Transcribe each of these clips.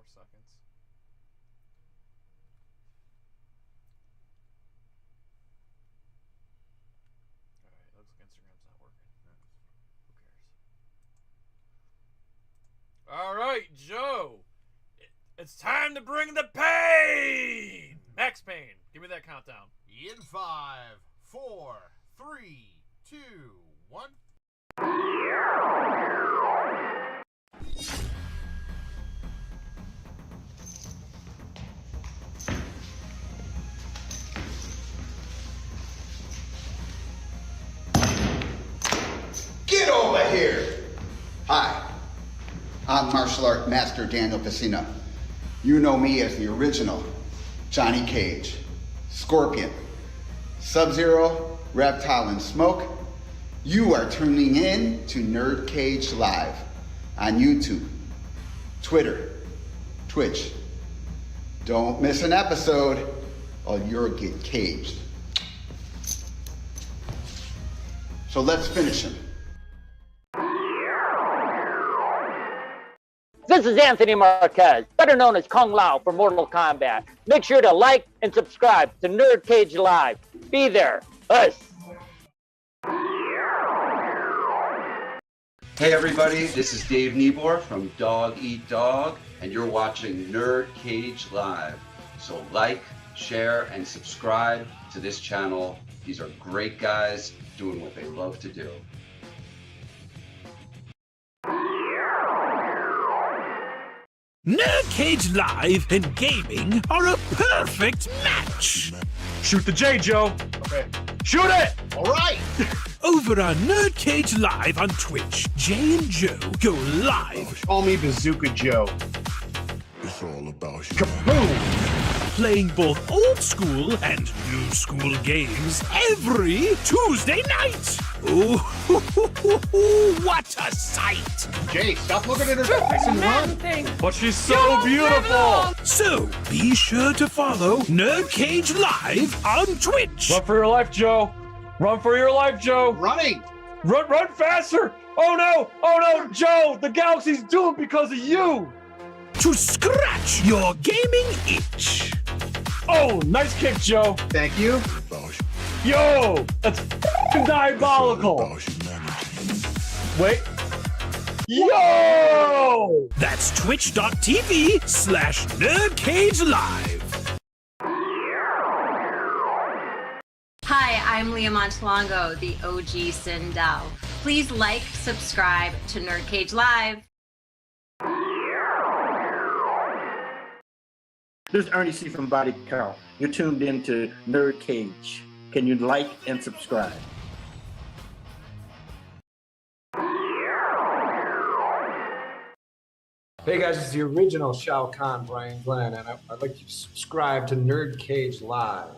seconds. Alright, looks like Instagram's not working. Who cares? Alright, Joe! It's time to bring the pain! Max Payne, give me that countdown. In 5, 4, 3, 2, 1. Get over here! Hi, I'm martial art master Daniel Pacino. You know me as the original Johnny Cage, Scorpion, Sub-Zero, Reptile, and Smoke. You are tuning in to NerdCage Live on YouTube, Twitter, Twitch. Don't miss an episode or you'll get caged. So let's finish him. This is Anthony Marquez, better known as Kung Lao for Mortal Kombat. Make sure to like and subscribe to NerdCage Live. Be there. Us. Hey everybody, this is Dave Niebor from Dog Eat Dog, and you're watching NerdCage Live. So like, share, and subscribe to this channel. These are great guys doing what they love to do. NerdCage Live and gaming are a perfect match! Shoot the J, Joe! Okay. Shoot it! Alright! Over on NerdCage Live on Twitch, Jay and Joe go live. Call me Bazooka Joe. It's all about you. Kaboom! Playing both old school and new school games every Tuesday night. Ooh, what a sight! Jay, stop looking at her face and run! But she's so beautiful! So be sure to follow NerdCage Live on Twitch. Run for your life, Joe! Run for your life, Joe! Running! Run faster! Oh no, Joe! The galaxy's doomed because of you! To scratch your gaming itch. Oh, nice kick, Joe! Thank you. Yo! That's f***ing diabolical! Wait. Yo! That's twitch.tv/NerdCage Live. Hi, I'm Leah Montalongo, the OG Sindel. Please like, subscribe to NerdCage Live. This is Ernie C. from Body Count. You're tuned in to NerdCage. Can you like and subscribe? Hey guys, it's the original Shao Kahn, Brian Glenn, and I'd like you to subscribe to NerdCage Live.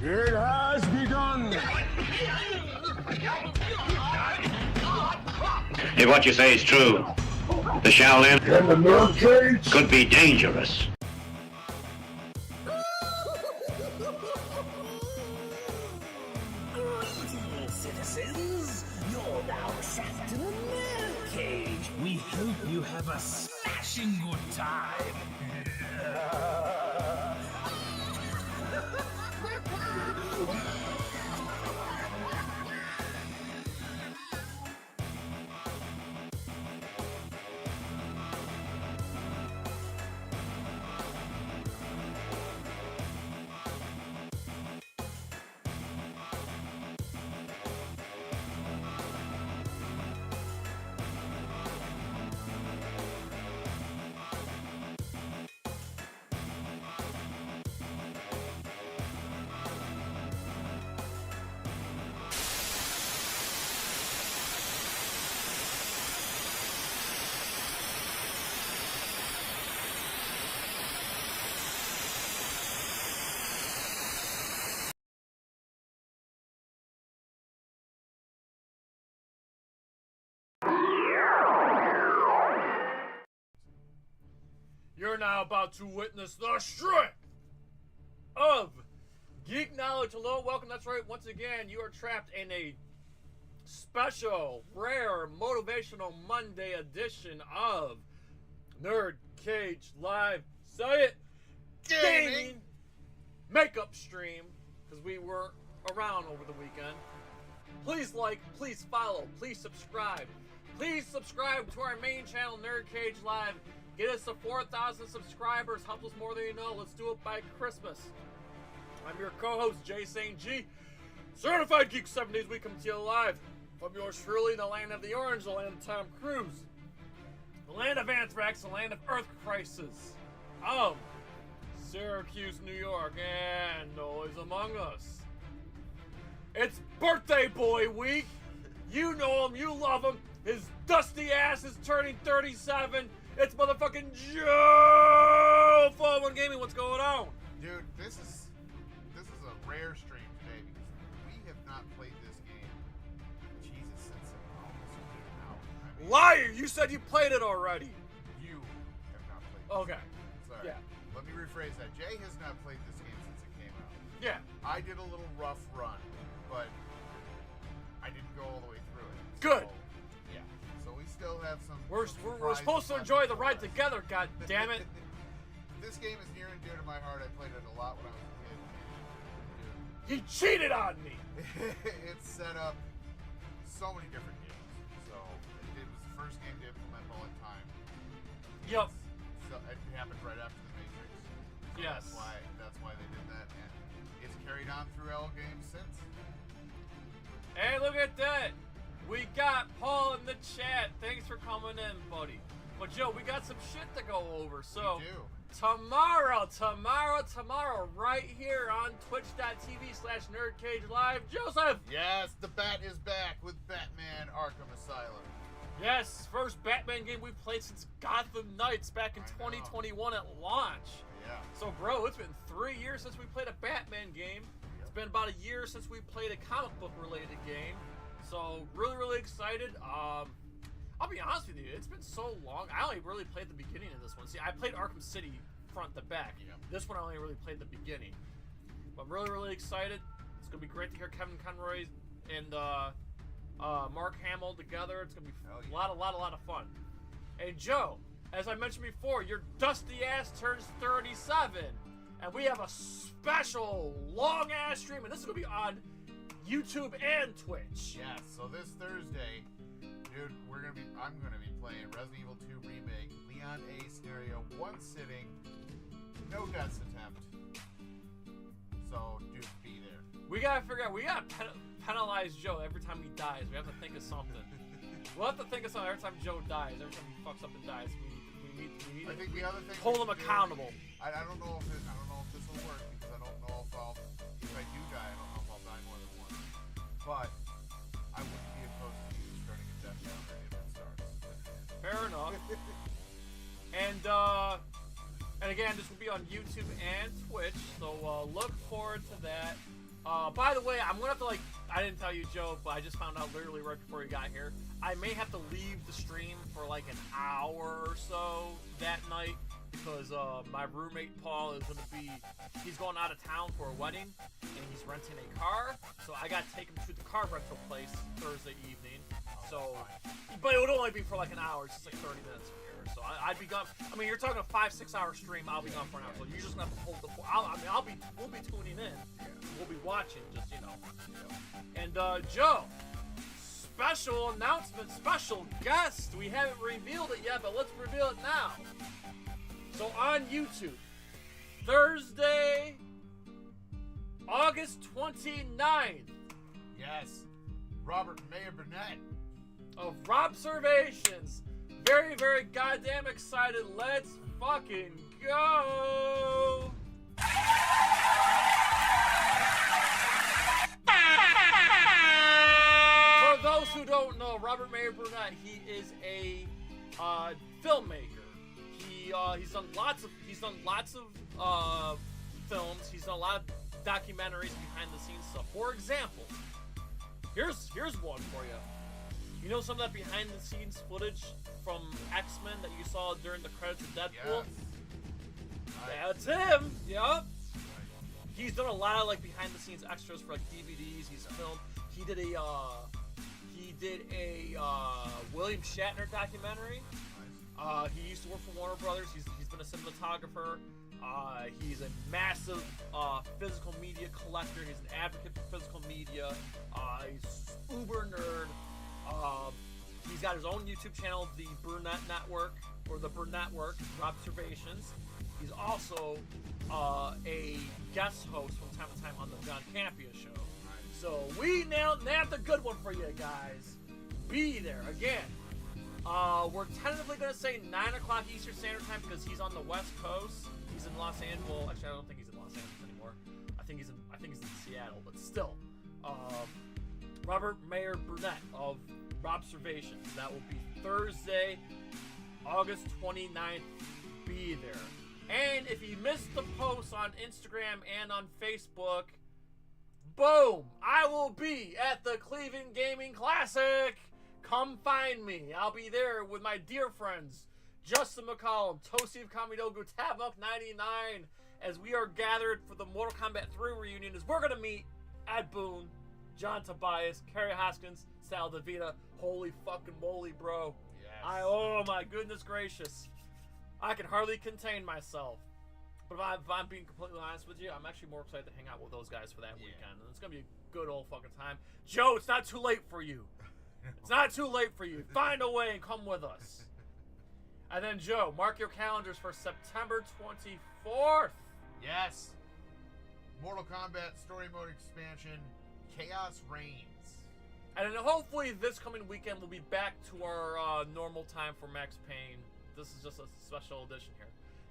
It has begun. If what you say is true, the Shaolin And the NerdCage. could be dangerous. Greetings, citizens. You're now trapped in a NerdCage. We hope you have a smashing good time. You're now about to witness the strength of geek knowledge. Hello, welcome. That's right. Once again, you are trapped in a special, rare, motivational Monday edition of Nerd Cage Live. Say it, gaming makeup stream, because we were around over the weekend. Please like, please follow, please subscribe. Please subscribe to our main channel, NerdCage Live. Get us to 4,000 subscribers. Help us more than you know. Let's do it by Christmas. I'm your co-host, Jay St. G. Certified Geek 7 days a week, coming to you live from yours truly, the land of the orange, the land of Tom Cruise, the land of anthrax, the land of Earth Crisis, of Syracuse, New York, and Noise Among Us. It's birthday boy week. You know him, you love him. His dusty ass is turning 37. It's motherfucking Joe FallenOne Gaming. What's going on? Dude, this is a rare stream today because we have not played this game, Jesus, since it almost came out. I mean, Liar! You said you played it already. You have not played this Okay. game. Sorry. Yeah. Let me rephrase that. Jay has not played this game since it came out. Yeah. I did a little rough run, but I didn't go all the way through it. Good. So, yeah. So we still have some. We're surprises supposed to left enjoy the for ride us. together, god damn it. This game is near and dear to my heart. I played it a lot when I was a kid. He cheated on me. Dude, it set up so many different games. So it was the first game to implement bullet time. Yup. So it happened right after the Matrix. So Yes. That's why they did that, and it's carried on through all games since. Hey, look at that. We got Paul in the chat. Thanks for coming in, buddy. But Joe, we got some shit to go over. So We do. tomorrow, right here on twitch.tv/NerdCageLive, Joseph. Yes, the Bat is back with Batman Arkham Asylum. Yes, first Batman game we've played since Gotham Knights back in 2021 at launch. Yeah. So, bro, it's been 3 years since we played a Batman game. It's been about a year since we played a comic book related game. So, really excited. I'll be honest with you, it's been so long. I only really played the beginning of this one. See, I played Arkham City front to back. Yeah. This one I only really played the beginning. But I'm really excited. It's gonna be great to hear Kevin Conroy and Mark Hamill together. It's gonna be a lot of fun. And Joe, as I mentioned before, your dusty ass turns 37, and we have a special long ass stream, and this is gonna be on YouTube and Twitch. Yeah, so this Thursday, dude, I'm gonna be playing Resident Evil 2 Remake, Leon A scenario, one sitting, no deaths attempt. So, dude, be there. We gotta figure out. We gotta penalize Joe every time he dies. We have to think of something. We'll have to think of something every time Joe dies. Every time he fucks up and dies, we need I think the other thing hold we him should do- accountable. I don't know if this will work because I don't know if I do die, I don't know if I'll die more than once. But I wouldn't be opposed to you starting a death counter if it starts. Fair enough. And again, this will be on YouTube and Twitch, so look forward to that. By the way, I'm gonna have to I didn't tell you, Joe, but I just found out literally right before you got here. I may have to leave the stream for like an hour or so that night because my roommate Paul is he's going out of town for a wedding and he's renting a car, so I gotta take him to the car rental place Thursday evening. So, but it would only be for like an hour, it's just like 30 minutes from here. So I'd be gone. I mean, you're talking a 5-6 hour stream. I'll be gone for an hour. So you're just gonna have to hold the. We'll be tuning in. We'll be watching, just And Joe, special announcement, special guest. We haven't revealed it yet, but let's reveal it now. So on YouTube, Thursday, August 29th. Yes, Robert Mayer Burnett. Of Robservations. Very goddamn excited. Let's fucking go! For those who don't know, Robert Mayer Burnett, he is a filmmaker. He's done lots of films. He's done a lot of documentaries, behind the scenes stuff. For example, here's one for you. You know some of that behind the scenes footage from X-Men that you saw during the credits of Deadpool? Yes. That's him. Yep. He's done a lot of behind the scenes extras for DVDs. He's filmed. He did He did a William Shatner documentary. He used to work for Warner Brothers. He's been a cinematographer. He's a massive physical media collector. He's an advocate for physical media. He's uber nerd. He's got his own YouTube channel, the Burnett Network, or the Burnett Work, Observations. He's also a guest host from time to time on the John Campia show. So we nailed the good one for you guys. Be there again. We're tentatively going to say 9 o'clock Eastern Standard Time because he's on the West Coast. He's in Los Angeles. Well, actually, I don't think he's in Los Angeles anymore. I think he's in Seattle, but still. Robert Mayer Burnett of Observations. That will be Thursday, August 29th. Be there. And if you missed the post on Instagram and on Facebook, boom! I will be at the Cleveland Gaming Classic. Come find me. I'll be there with my dear friends, Justin McCollum, Tosi of Kamidogu, Tabmuck99, as we are gathered for the Mortal Kombat 3 reunion, as we're going to meet Ed Boon, John Tobias, Kerry Hoskins, Sal DeVita. Holy fucking moly, bro. Yes. Oh my goodness gracious. I can hardly contain myself. But if I'm being completely honest with you, I'm actually more excited to hang out with those guys for that weekend. And it's going to be a good old fucking time. Joe, it's not too late for you. It's not too late for you. Find a way and come with us. And then, Joe, mark your calendars for September 24th. Yes. Mortal Kombat Story Mode Expansion, Chaos Reigns. And then hopefully this coming weekend we'll be back to our normal time for Max Payne. This is just a special edition here.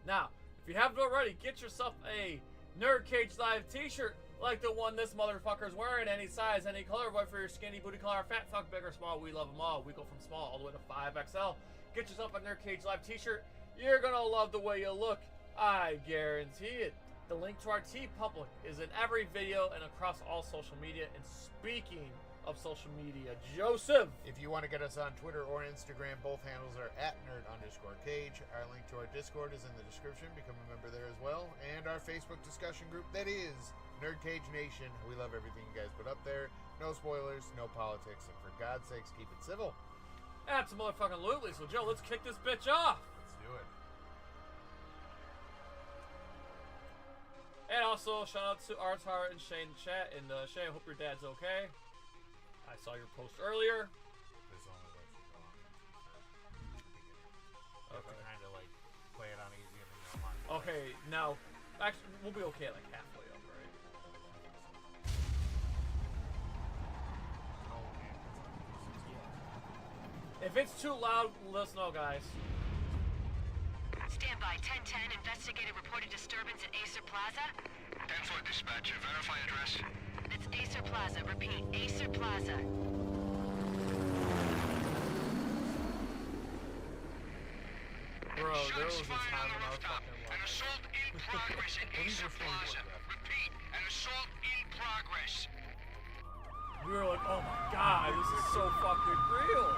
Now, if you haven't already, get yourself a NerdCage Live t-shirt like the one this motherfucker's wearing. Any size, any color, whether for your skinny, booty collar, fat, fuck, big or small, we love them all. We go from small all the way to 5XL. Get yourself a NerdCage Live t-shirt. You're going to love the way you look. I guarantee it. The link to our TeePublic is in every video and across all social media. And speaking of social media, Joseph, if you want to get us on Twitter or Instagram, both handles are @nerd_cage. Our link to our Discord is in the description. Become a member there as well. And our Facebook discussion group, that is NerdCage Nation. We love everything you guys put up there. No spoilers, no politics, and for God's sakes, keep it civil. Absolutely. So, Joe, let's kick this bitch off. Let's do it. And also, shout out to Artar and Shane in chat. And Shane, I hope your dad's okay. I saw your post earlier. This only lets you go on. Okay. Kind of like play it on easy and then go on. Okay, now, actually, we'll be okay like halfway up, right? If it's too loud, let us know, guys. Stand by. 1010. Investigator reported disturbance at Acer Plaza. 10-4 dispatcher. Verify address. It's Acer Plaza. Repeat. Acer Plaza. Bro, there was Shots a fired time on the when I was rooftop. fucking An assault in progress at Acer Plaza. Repeat. An assault in progress. We were like, oh my god, this is so fucking real.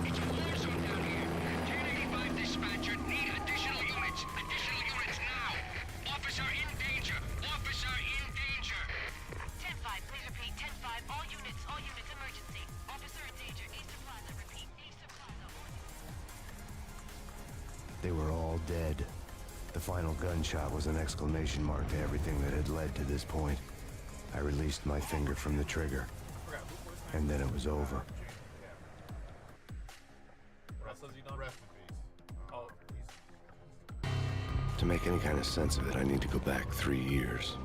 It's a war zone down here. 1085 dispatcher. Need additional units. Additional units now. Officer in danger. Officer in danger. 10-5. Please repeat. 10-5. All units. Emergency. Officer in danger. Acer Plaza. Repeat. Acer Plaza. They were all dead. The final gunshot was an exclamation mark to everything that had led to this point. I released my finger from the trigger, and then it was over. Rest in peace. Oh. To make any kind of sense of it, I need to go back 3 years.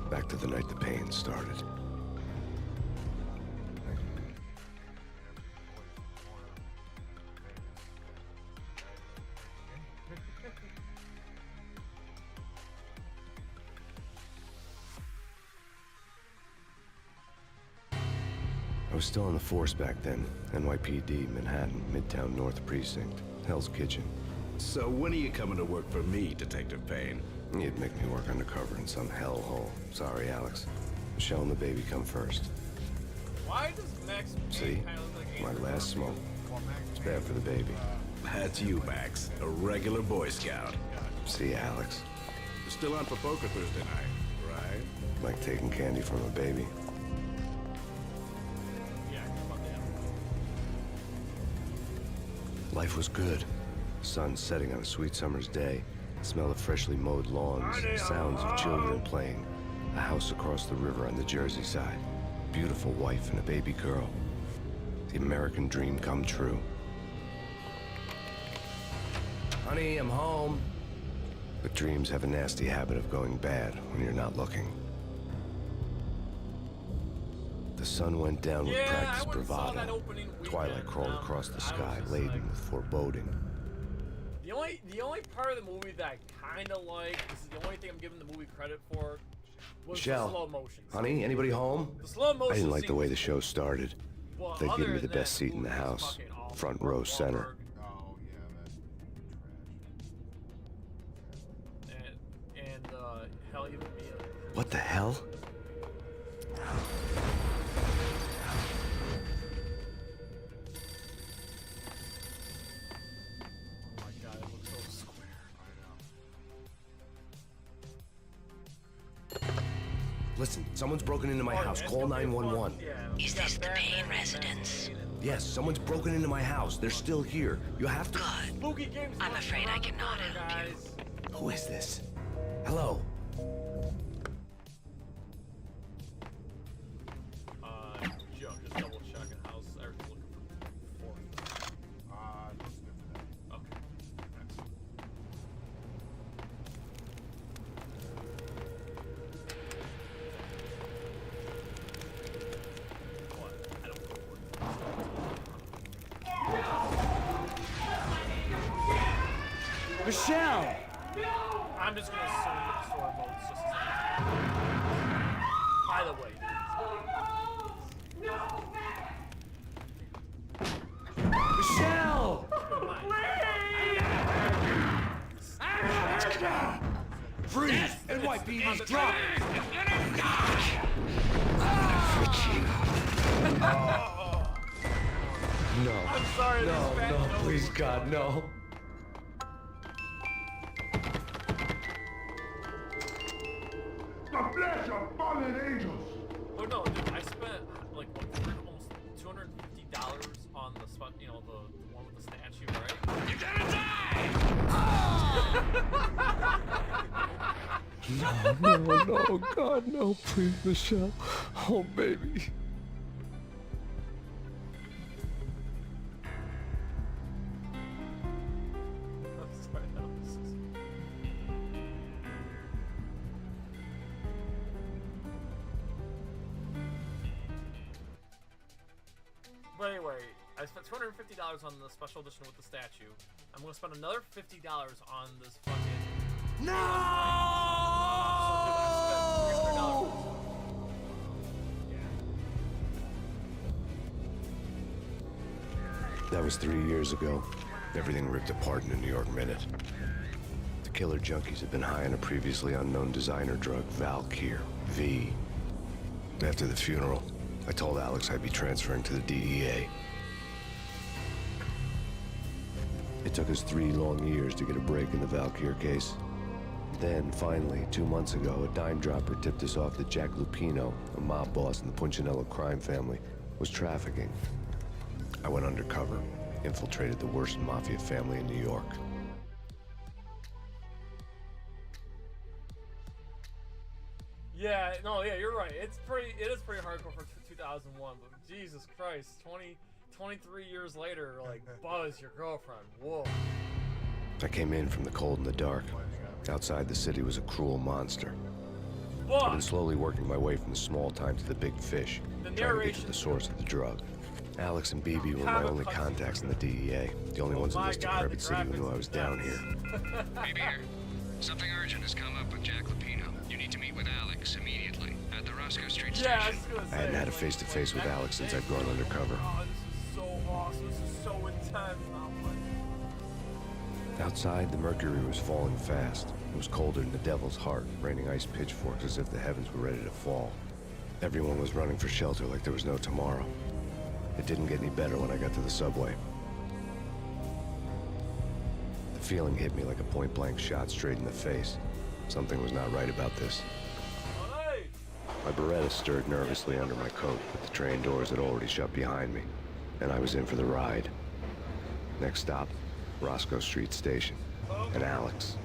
Back to the night the pain started. I was still in the force back then. NYPD, Manhattan, Midtown North Precinct, Hell's Kitchen. So when are you coming to work for me, Detective Payne? You'd make me work undercover in some hellhole. Sorry, Alex. Michelle and the baby come first. Why does Max See? kind of look like My Andrew last Garfield? smoke. It's bad for the baby. That's you, Max. A regular Boy Scout. See, Alex. You're still on for poker Thursday night, right? Like taking candy from a baby. Yeah, come on down. Life was good. Sun setting on a sweet summer's day. The smell of freshly mowed lawns. Sounds of children playing. A house across the river on the Jersey side. Beautiful wife and a baby girl. The American dream come true. Honey, I'm home. But dreams have a nasty habit of going bad when you're not looking. The sun went down with practiced bravado. Twilight crawled across the sky, laden with foreboding. The only part of the movie that I kind of like, this is the only thing I'm giving the movie credit for, was Michelle, the slow motion. honey, anybody home? The slow motion I didn't like the way the scenes- show started. Well, They'd given me other the than best seat in the movie was house, fucking awful. front row center. Oh, yeah, that's And hell, even me. What the hell? Oh my god, it looks so square. Listen, someone's broken into my house. Call 911. Is this the Payne residence? Yes, someone's broken into my house. They're still here. You have to... Spooky games. I'm afraid I cannot help you. Who is this? Hello? Joe, just double checking house. Everything's looking for. That's good for that. Okay. What? I don't know what. Michelle! I'm just gonna assume that the sword mode's just by the way. Michelle! Freeze! NYPD, drop! No. I'm sorry, No, this fat no, nose. please, God, no. The flesh of fallen angels. Oh no, dude, I spent like what, almost $250 on the spot, you know, the one with the statue, right? You're gonna die! No, no, God, no, please, Michelle. Oh, baby. I'm sorry, that was just... But anyway, I spent $250 on the special edition with the statue. I'm gonna spend another $50 on this fucking. No! That was 3 years ago. Everything ripped apart in a New York minute. The killer junkies had been high on a previously unknown designer drug, Valkyr, V. After the funeral, I told Alex I'd be transferring to the DEA. It took us 3 long years to get a break in the Valkyr case. Then, finally, 2 months ago, a dime dropper tipped us off that Jack Lupino, a mob boss in the Punchinello crime family, was trafficking. I went undercover, infiltrated the worst mafia family in New York. Yeah, no, yeah, you're right. It is pretty hardcore for 2001, but Jesus Christ, 23 years later, like, Buzz, your girlfriend, whoa. I came in from the cold and the dark. Outside the city was a cruel monster. I've been slowly working my way from the small time to the big fish, trying to get to the source of the drug. Alex and BB were my only contacts in the DEA, the only ones in this decrepit city who knew I was down here. Baby here. Something urgent has come up with Jack Lupino. You need to meet with Alex immediately at the Roscoe Street station. I hadn't had a face-to-face with Alex since I'd gone undercover. Oh, this is so awesome. This is so intense. Oh, my. Outside, the mercury was falling fast. It was colder than the devil's heart, raining ice pitchforks as if the heavens were ready to fall. Everyone was running for shelter like there was no tomorrow. It didn't get any better when I got to the subway. The The feeling hit me like a point-blank shot straight in the face. Something was not right about this. My Beretta stirred nervously under my coat, but the train doors had already shut behind me, and I was in for the ride. Next stop, Roscoe Street Station, and Alex.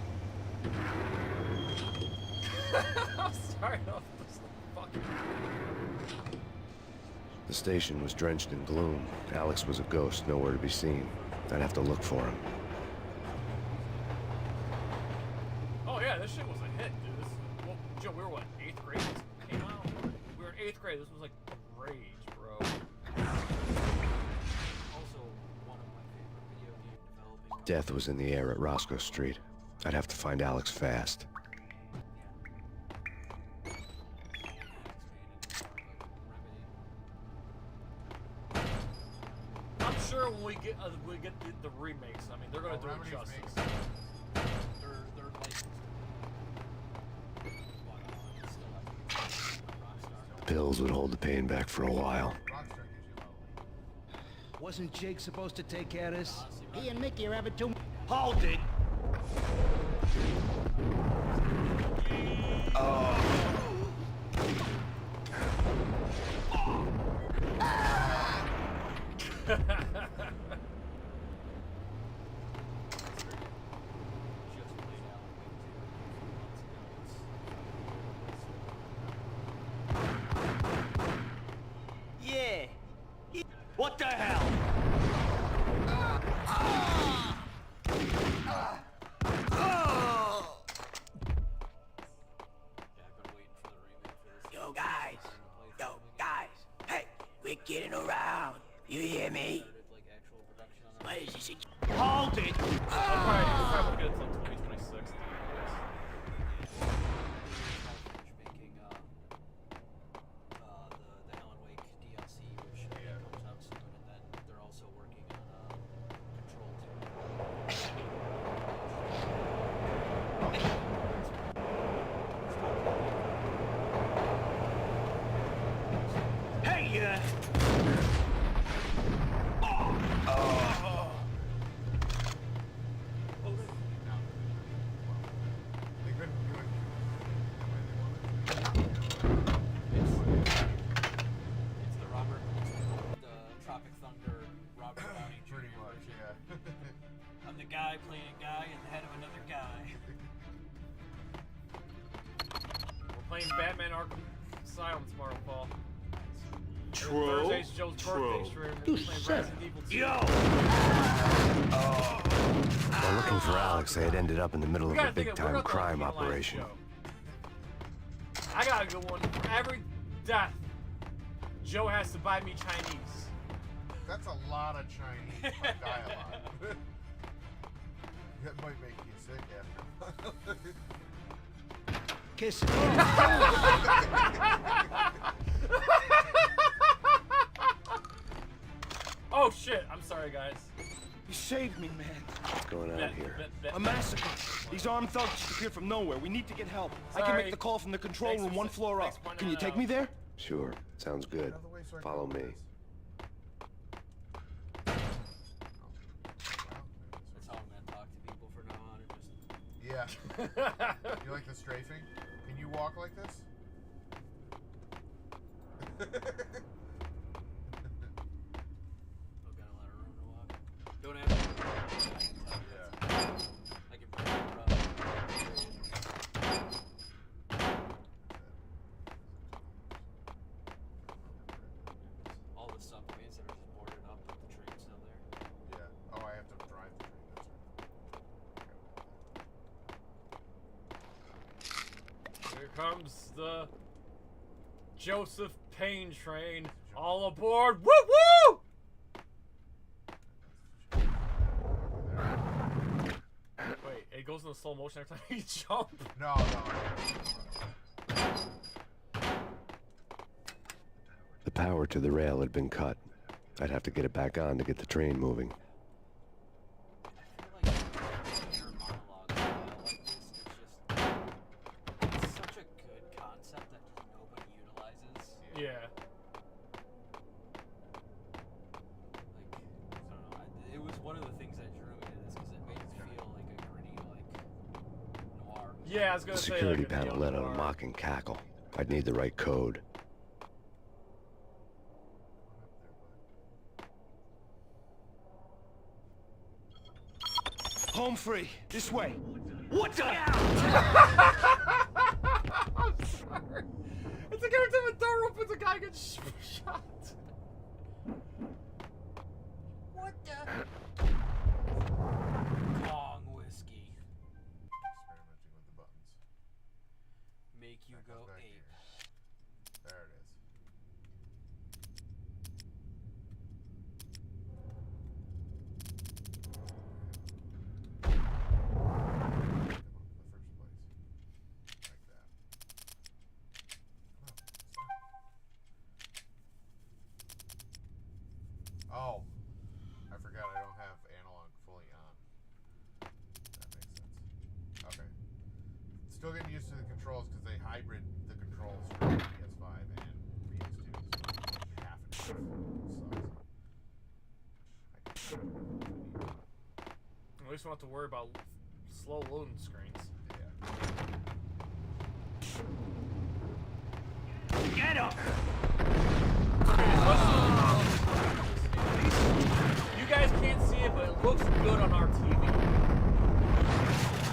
I'm sorry. Fucking... The station was drenched in gloom. Alex was a ghost, nowhere to be seen. I'd have to look for him. Oh yeah, this shit was a hit, dude. Well, Joe, we were what, 8th grade when this came out? We were in 8th grade. This was like a rage, bro. Also, one of my favorite video game developing. Death was in the air at Roscoe Street. I'd have to find Alex fast. I'm sure when we get the remakes, I mean, they're gonna do it justice. They're licensed. Pills would hold the pain back for a while. Wasn't Jake supposed to take care of this? He and Mickey are having too. Hold it! Yeah. What the hell? Yo guys, hey, we're getting around. You hear me? What is this? Hold it! We'll probably get it until 2026. Making the Alan Wake DLC, which comes out soon, and then they're also working on Control 2. Hey, It's the Robert, the Tropic Thunder Robert Downey Jr. Pretty much, version. yeah. I'm the guy playing a guy in the head of another guy. We're playing Batman Arkham Asylum tomorrow, Paul. True. Thursday's Joe's birthday stream. We're playing Resident Evil 2. While looking for Alex, they had ended up in the middle of a We're big-time gonna crime penalize operation. Joe. I got a good one. For every death, Joe has to buy me Chinese. That's a lot of Chinese dialogue. That might make you sick after. Kiss. Oh shit! I'm sorry, guys. You saved me, man. What's going on here? A massacre. These armed thugs just appeared from nowhere. We need to get help. I can Sorry. make the call from the control Thanks room for one floor up. pointing Can you that take out. me there? Sure, sounds good. Follow me. That's how I'm gonna talk to people from now on. Yeah. You like the strafing? Can you walk like this? Don't have to. I can bring it up. All the subways that are just boarded up, but the train's still there. Yeah. Oh, I have to drive the train. Here comes the Joseph Payne train. All aboard! Woo woo! Wait, it goes in slow motion every time you jump. No. The power to the rail had been cut. I'd have to get it back on to get the train moving. It's such a good concept that just nobody utilizes. Yeah. Like, I don't know. It was one of the things that drew me to this because it made it feel like a Yeah, I was The gonna say. security like, panel let out a mocking cackle. I'd need the right code. Home free. This way. What the? I'm sorry. It's like every time a door opens, a guy gets shot. What the? Kong whiskey. Experimenting with the buttons. Make you That go comes back ape. here. There it is. Oh, I forgot I don't have analog fully on. That makes sense. Okay. Still getting used to the controls because they hybrid the controls from PS5 and PS2. So half and half. Sucks. At least we don't have to worry about slow loading screens. Get him! You guys can't see it, but it looks good on our TV.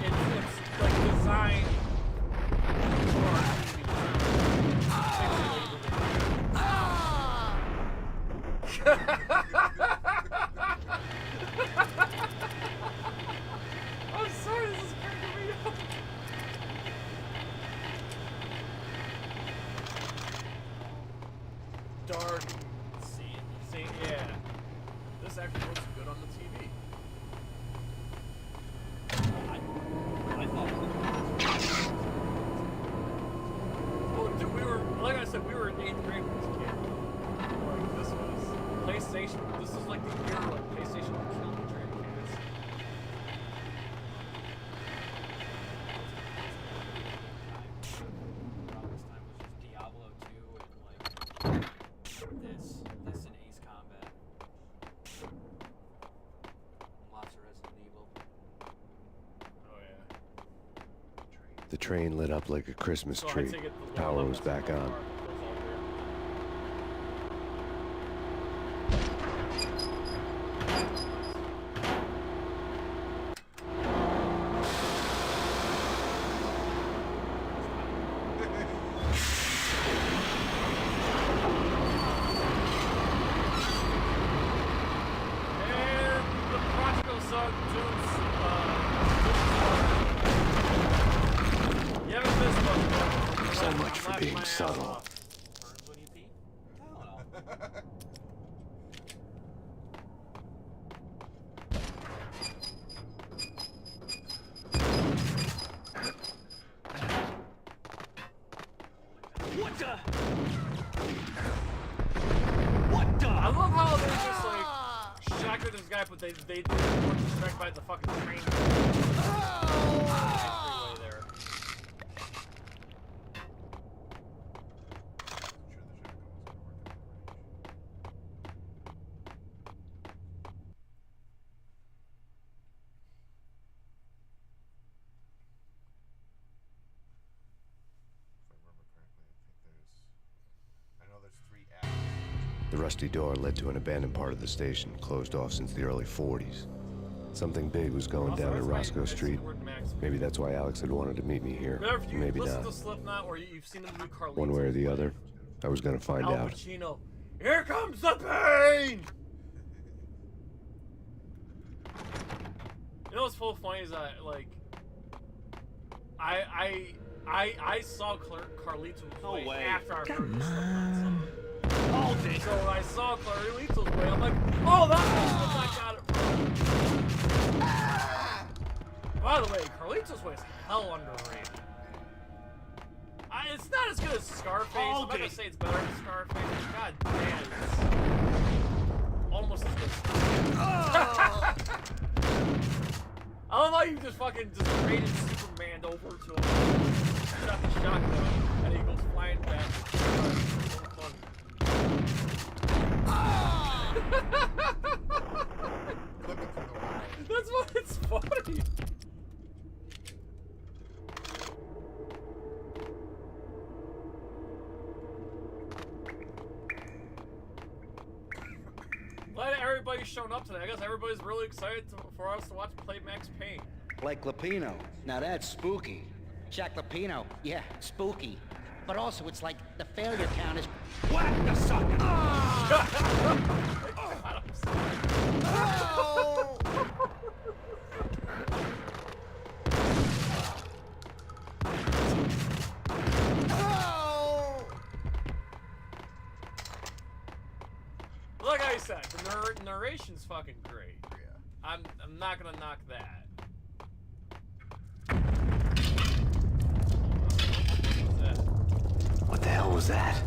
It's like designed for our I'm sorry, this is cracking me up. Dark. See, yeah. This actually looks good on the TV. I thought Oh, dude, we were, like I said, we were in 8th grade when this came. Like, this was PlayStation. This is like the year when PlayStation killed the Dreamcast. around this time was just Diablo 2 and like this and Ace Combat. Lots of Resident Evil. Oh yeah. The train lit up like a Christmas So I tree. take it the Power level was back that's on. goes all And the practical song tunes, you haven't missed much, though. So much for I'm being laughing my ass subtle. off. Burns when you pee? Tylenol. What the? What the? I love how they're just like shocked at this guy, but they weren't distracted by the fucking train. Freeway there. I know there's 3 acts. The rusty door led to an abandoned part of the station, closed off since the early 40s. Something big was going down at Roscoe Street. Maybe that's why Alex had wanted to meet me here. Whenever you Maybe listen not. to Slipknot or you've seen them do Carlitos, One way or the other, I was gonna find Al out. Pacino, here comes the pain! You know what's so funny is that, like, I saw Carlitos way after I heard the Slipknot song. Hold it. So when I saw Carlitos way, I'm like, oh, that's what I got it from. By the way, Carlitos way is hell underrated. It's not as good as Scarface. I'm not gonna say it's better than Scarface. But God damn, it's almost as good. I love how you just fucking just raided Superman over to him, shot the shotgun, and he goes flying back. So funny. That's why it's funny. and I guess everybody's really excited for us to watch play Max Payne. Like Lupino. Now that's spooky. Jack Lupino. Yeah, spooky. But also, it's like the failure count is... Whack the sucker! Like I said, the narration's fucking great. Yeah. I'm not gonna knock that. What the hell was that?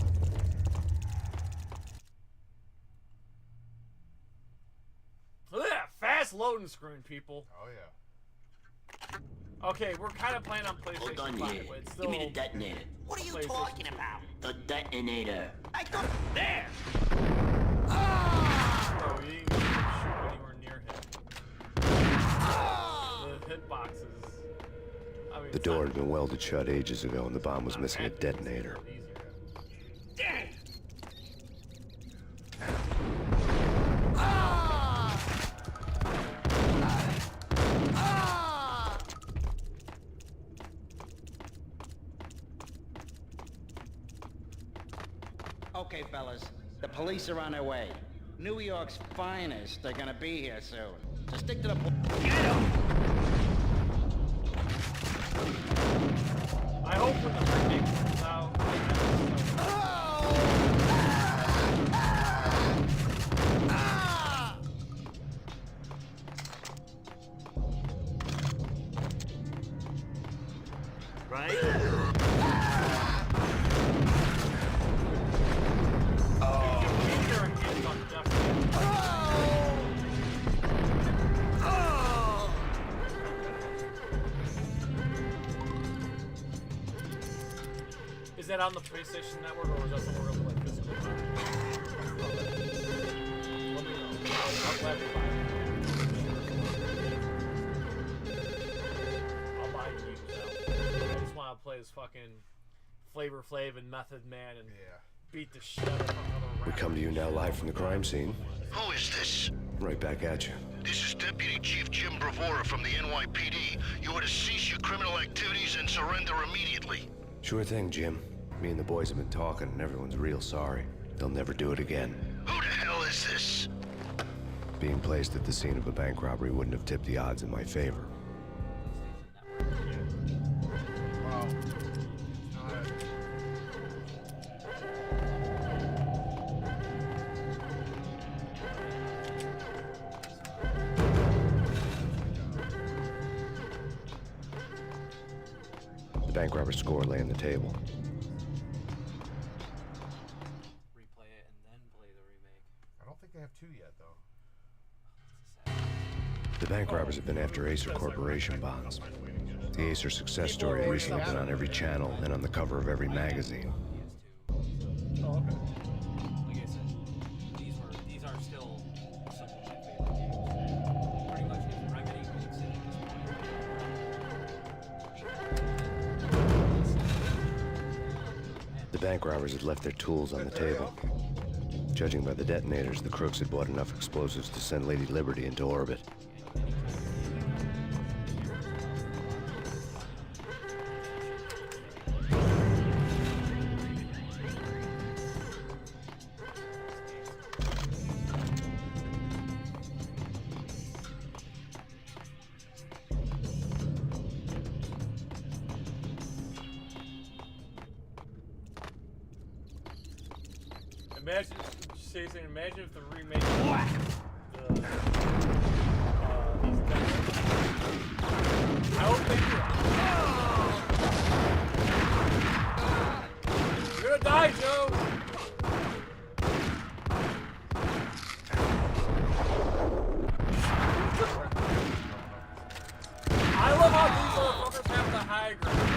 Look at that fast loading screen, people. Oh yeah. Okay, we're kind of playing on PlayStation 5, but it's still... Give me the detonator. What are you talking about? The detonator. I got it there! Bro, you didn't even shoot anywhere near him. The hitboxes... I mean, The door had been welded shut ages ago, and the bomb was missing a detonator. Damn! Okay, fellas. The police are on their way. New York's finest are gonna be here soon. So stick to the... Get 'em! I hope when the remake comes out... Right? Is that on the PlayStation Network, or is that somewhere else like physical? Let me know. I'm glad to buy it. I'll buy it used now. I just want to play as fucking Flavor Flav and Method Man and beat the shit out of another We come to you now live from the crime scene. Who is this? Right back at you. This is Deputy Chief Jim Bravura from the NYPD. You are to cease your criminal activities and surrender immediately. Sure thing, Jim. Me and the boys have been talking, and everyone's real sorry. They'll never do it again. Who the hell is this? Being placed at the scene of a bank robbery wouldn't have tipped the odds in my favor. The bank robber's score lay on the table. Replay it and then play the remake. I don't think they have 2 yet, though. The bank robbers have been after Acer Corporation bonds. The Acer success story had recently been on every channel and on the cover of every magazine. Oh, okay. Like I said, these are still some of my favorite games. Pretty much if Remedy makes it at this point. The bank robbers had left their tools on the table. Judging by the detonators, the crooks had bought enough explosives to send Lady Liberty into orbit. Imagine if the remake these guys. I hope they do. You're gonna die, Joe! I love how these motherfuckers have the high ground.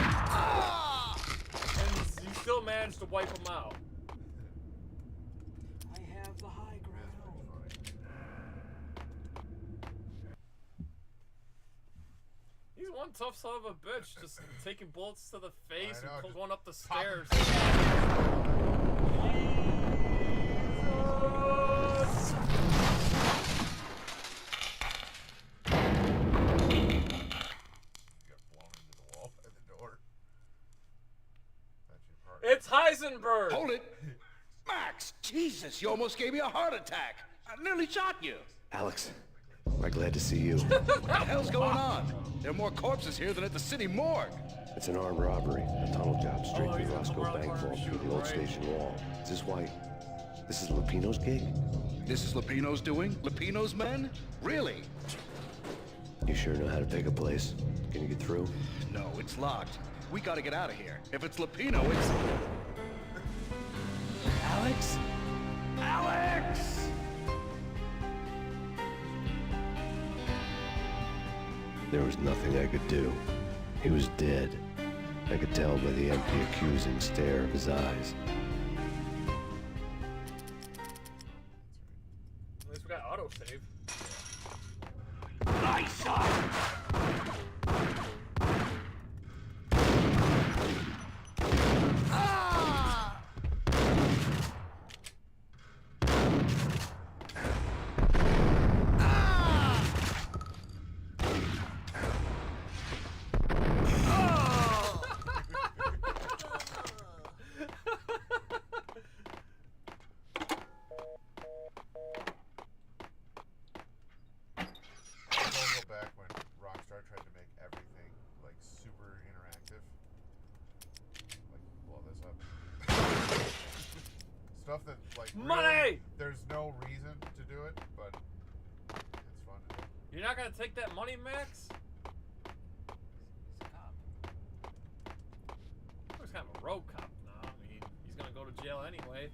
And you still manage to wipe them out. He's one tough son of a bitch, just taking bullets to the face and pulls one up the stairs. Jesus! Heisenberg! Hold it! Max! Jesus, you almost gave me a heart attack! I nearly shot you! Alex, am I glad to see you? What the hell's going on? There are more corpses here than at the city morgue! It's an armed robbery, a tunnel job straight through Roscoe Bank Vault through the old station wall. Is this why? This is Lupino's gig? This is Lupino's doing? Lupino's men? Really? You sure know how to pick a place? Can you get through? No, it's locked. We gotta get out of here. If it's Lupino, it's... Alex? Alex! There was nothing I could do. He was dead. I could tell by the empty, accusing stare of his eyes. At least we got autosave. Nice shot! Stuff that, like, money! Really, there's no reason to do it, but it's fun to do. You're not gonna take that money, Max? He's kind of a road cop now. I mean, he's gonna go to jail anyway.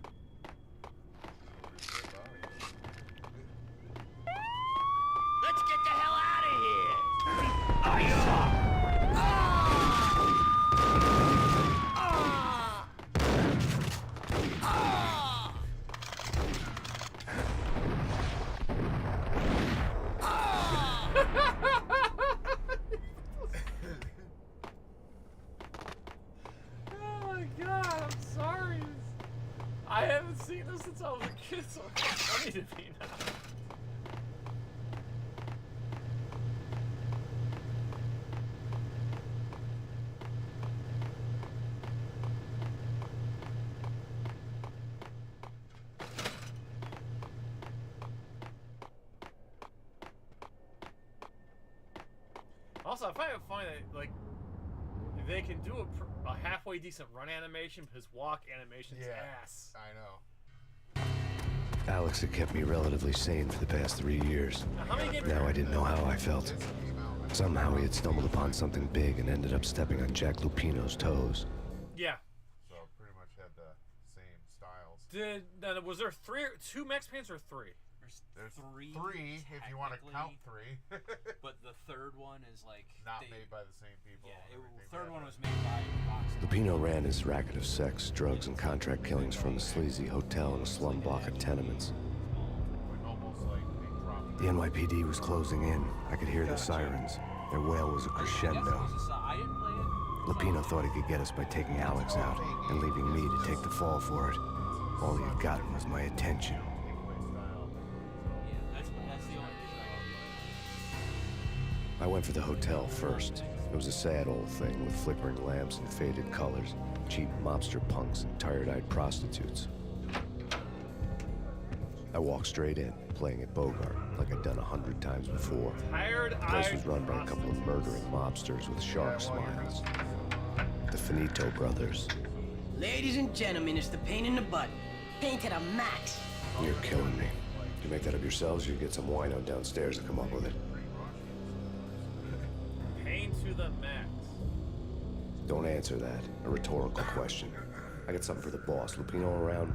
Let's get the hell out of here! Are you? Oh my god, I'm sorry. I haven't seen this since I was a kid, so it's funny to me now. Also, I find it funny that, like, they can do a halfway decent run animation, but his walk animation's ass. I know. Alex had kept me relatively sane for the past 3 years. Now I didn't know how I felt. Somehow he had stumbled upon something big and ended up stepping on Jack Lupino's toes. Yeah. So pretty much had the same styles. Was there two Max Paynes or three? There's three if you want to count three. But the third one is like not made by the same people. Yeah, the third one was made by Rockstar. Lupino ran his racket of sex, drugs, and contract killings from a sleazy hotel in a slum block of tenements. The NYPD was closing in. I could hear the sirens. Their wail was a crescendo. Lupino thought he could get us by taking Alex out and leaving me to take the fall for it. All he had gotten was my attention. I went for the hotel first. It was a sad old thing with flickering lamps and faded colors, cheap mobster punks and tired-eyed prostitutes. I walked straight in, playing at Bogart, like I'd done 100 times before. The place was run by a couple of murdering mobsters with shark smiles. The Finito brothers. Ladies and gentlemen, it's the Payne in the butt. Payne to the max. You're killing me. You make that up yourselves, or you get some wino downstairs to come up with it. Payne to the max. Don't answer that. A rhetorical question. I got something for the boss. Lupino around?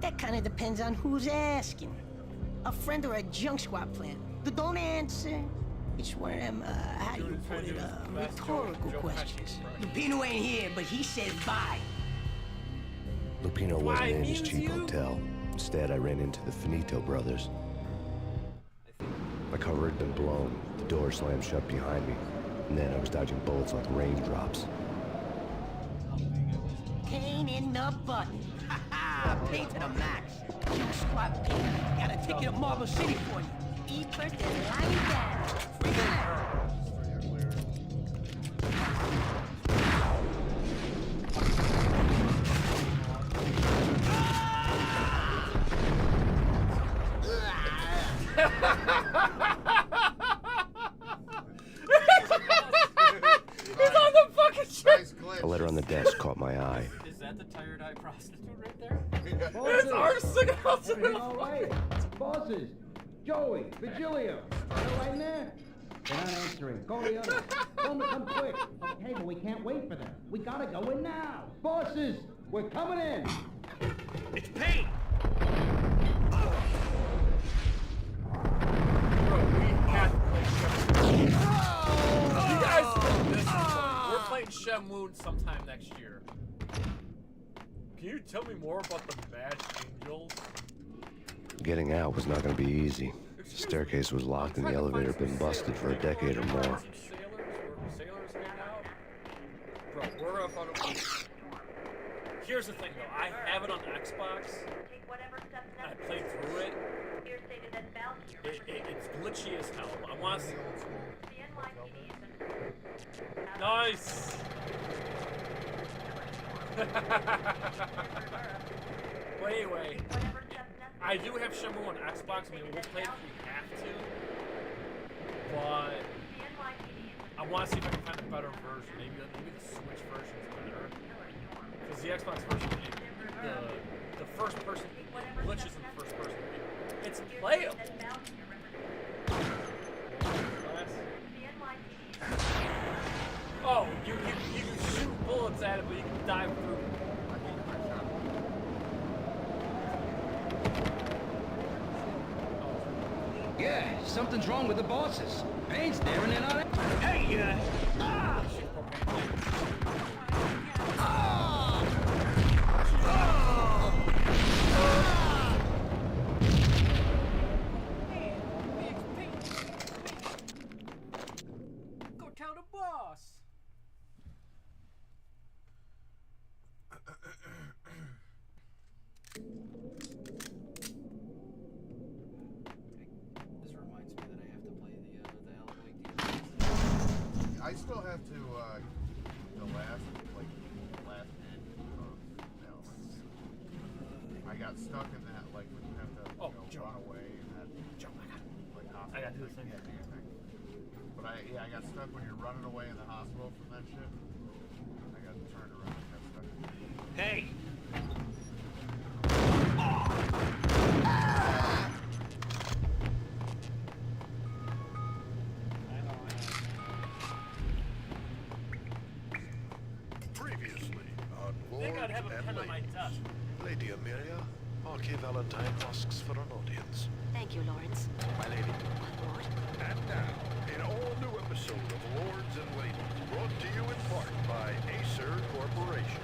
That kind of depends on who's asking. A friend or a junk squad plan. But don't answer. It's one of them, how do you put it, rhetorical questions. Lupino ain't here, but he said bye. Lupino wasn't in his cheap hotel. Instead, I ran into the Finito brothers. My cover had been blown. The door slammed shut behind me. And then I was dodging bullets like raindrops. Payne in the button. Ha ha! Payne to the max. Junk squad Payne. Got a ticket to Marble City for you. Eat first and lie down. Free down. the desk caught my eye. Is that the tired-eyed prostitute right there? It's Arson out Everything all right? Bosses, Joey, Vigilio, still right in there? They're not answering. Call the others. Tell them to come quick. Okay, but we can't wait for them. We gotta go in now. Bosses, we're coming in. It's Payne! You guys know this. We're playing Shenmue sometime next year. Can you tell me more about the Matched Angels? Getting out was not going to be easy. The staircase was locked and the elevator had been busted for a decade or more. Sailors hang out? Bro, we're gonna find a... Here's the thing though, I have it on Xbox. I played through it. It's glitchy as hell. I want to see Nice! Well, anyway, I do have Shenmue on Xbox. I mean, we'll play it if we have to. But I want to see if I can find a better version. Maybe the Switch version is better. Because the Xbox version, the first person, glitches in the first person. It's playable. Oh, you can shoot bullets at it, but you can dive through. Yeah, something's wrong with the bosses. Payne's there and they're not. Hey, Go tell the boss. This reminds me that I have to play the Alan Wake DLC. I still have to the last end I got stuck in that when you have to run away and that I got to do the same thing. But I got stuck when you're running away in the hospital from that shit. I got turned around and got stuck. Hey! Previously on I think I'd have a Lord pen and on my desk. Lady Amelia, Marquis Valentine asks for an audience. Thank you, Lawrence. My lady. My lord. And now, an all-new episode of Lords and Ladies, brought to you in part by Acer Corporation.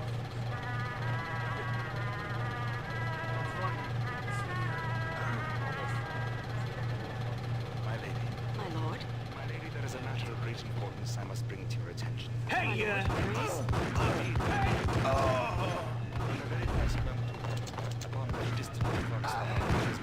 My lady. My lord. My lady, there is a matter of great importance I must bring to your attention. Hey, We are very first moment upon the distant fox has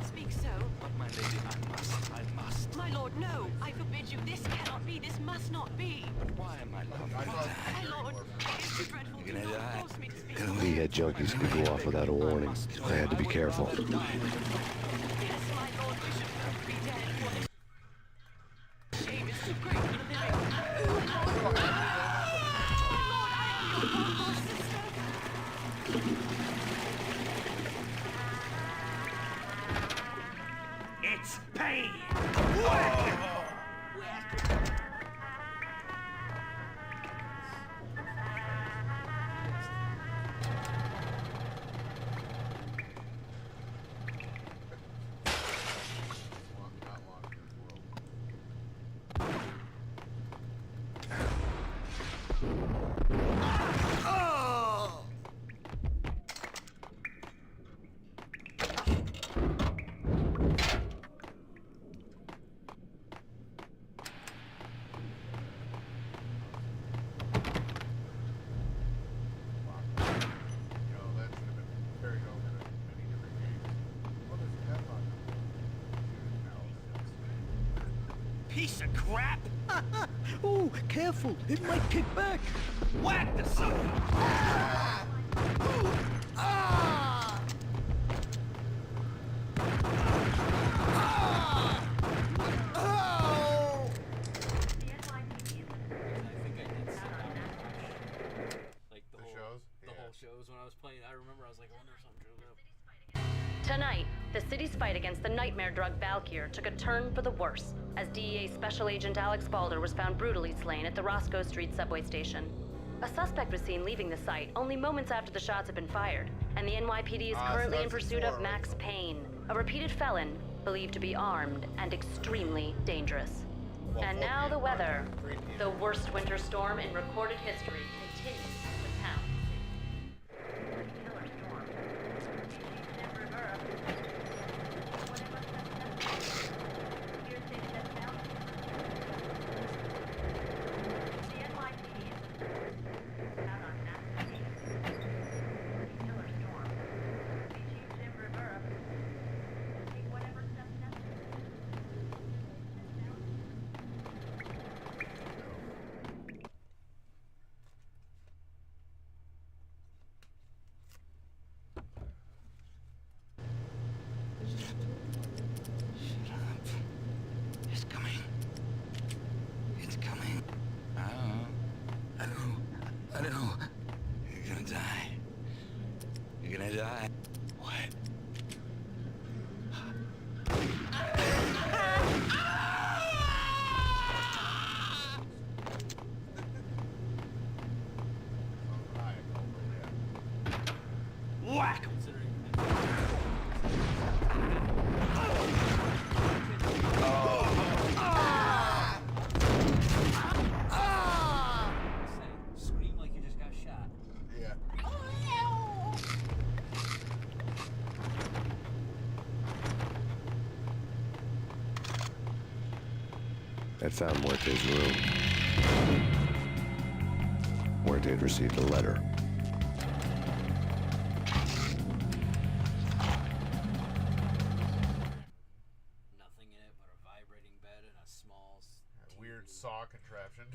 Speak so. But my lady, I must. My lord, no. I forbid you. This cannot be. This must not be. But why, my love? My lord, it is too dreadful. Do not force me to speak. The junkies could go off without a warning. I had to be careful. Yes, my lord, we should both be dead. What shame is too great for the living. My lord, I am your humble sister. It's Payne! Piece of crap! Oh, careful. It might kick back. Whack the sucker! was when I was playing. I remember I was like, I wonder if something drove up. Tonight, the city's fight against the nightmare drug Valkyr took a turn for the worse as DEA Special Agent Alex Balder was found brutally slain at the Roscoe Street subway station. A suspect was seen leaving the site only moments after the shots had been fired, and the NYPD is currently in pursuit of Max Payne, a repeated felon believed to be armed and extremely dangerous. And now the weather. The worst winter storm in recorded history continues to pound. I know. You're gonna die. You're gonna die. What? Whack! Scream like you just got shot. Yeah. I'd found Muerte's room. Muerte had received a letter. Nothing in it but a vibrating bed and a small Weird saw contraption.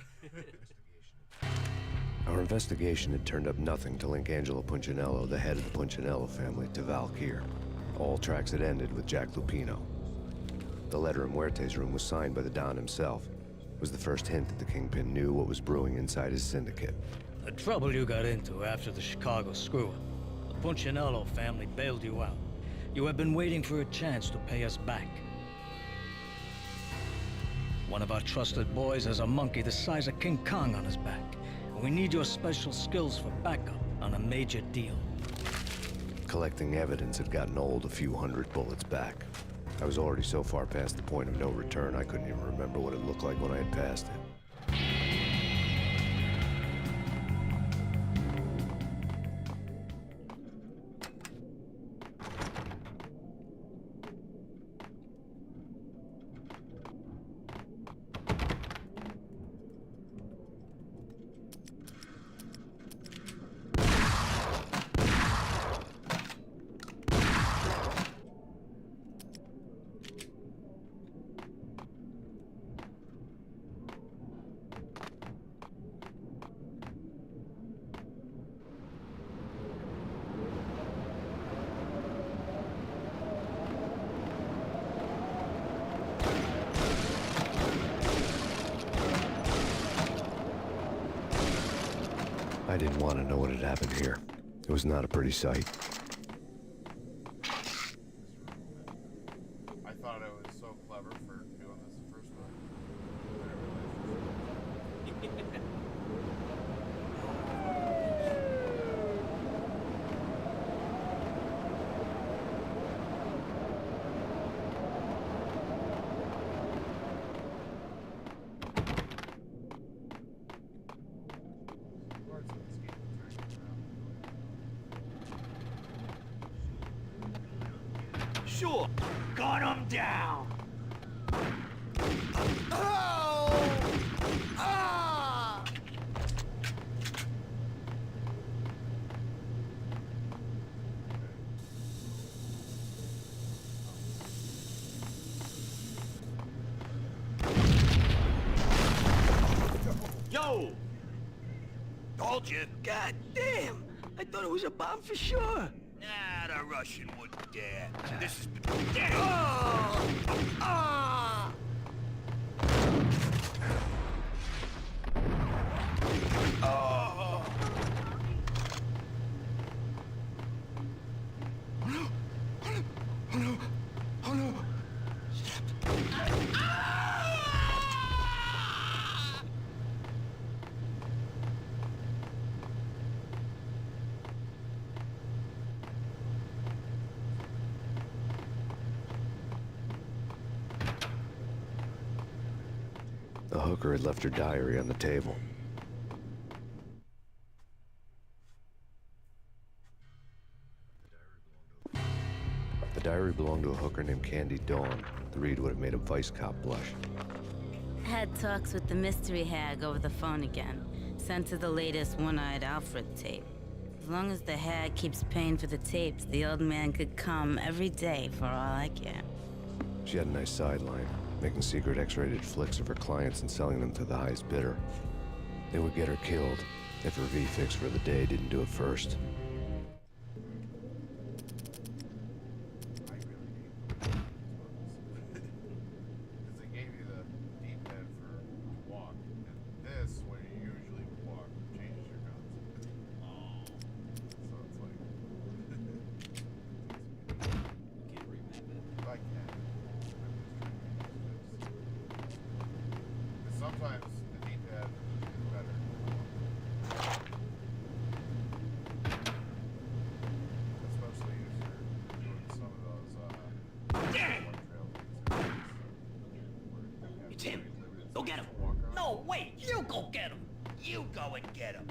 Our investigation had turned up nothing to link Angelo Punchinello, the head of the Punchinello family, to Valkyr. All tracks had ended with Jack Lupino. The letter in Muerte's room was signed by the Don himself. It was the first hint that the Kingpin knew what was brewing inside his syndicate. The trouble you got into after the Chicago screw-up. The Punchinello family bailed you out. You have been waiting for a chance to pay us back. One of our trusted boys has a monkey the size of King Kong on his back. And we need your special skills for backup on a major deal. Collecting evidence had gotten old a few hundred bullets back. I was already so far past the point of no return, I couldn't even remember what it looked like when I had passed it. I didn't want to know what had happened here. It was not a pretty sight. I thought I was so clever for doing this the first time. Sure. Gun him down. Yo! Told you. God damn! I thought it was a bomb for sure. Nah, the Russian wouldn't dare. This is... A hooker had left her diary on the table. The diary belonged to a hooker named Candy Dawn. The read would have made a vice cop blush. Had talks with the mystery hag over the phone again. Sent her the latest One-Eyed Alfred tape. As long as the hag keeps paying for the tapes, the old man could come every day for all I care. She had a nice sideline, making secret X-rated flicks of her clients and selling them to the highest bidder. They would get her killed if her V-fix for the day didn't do it first. Because they gave you the D-pad for walk, and this, where you usually walk, changes your guns. So it's like... Can't remap it. I can. Because sometimes the D-pad is better. Especially if you're doing some of those, one trail things. It's him. Go get him. No, wait. You go get him. You go and get him.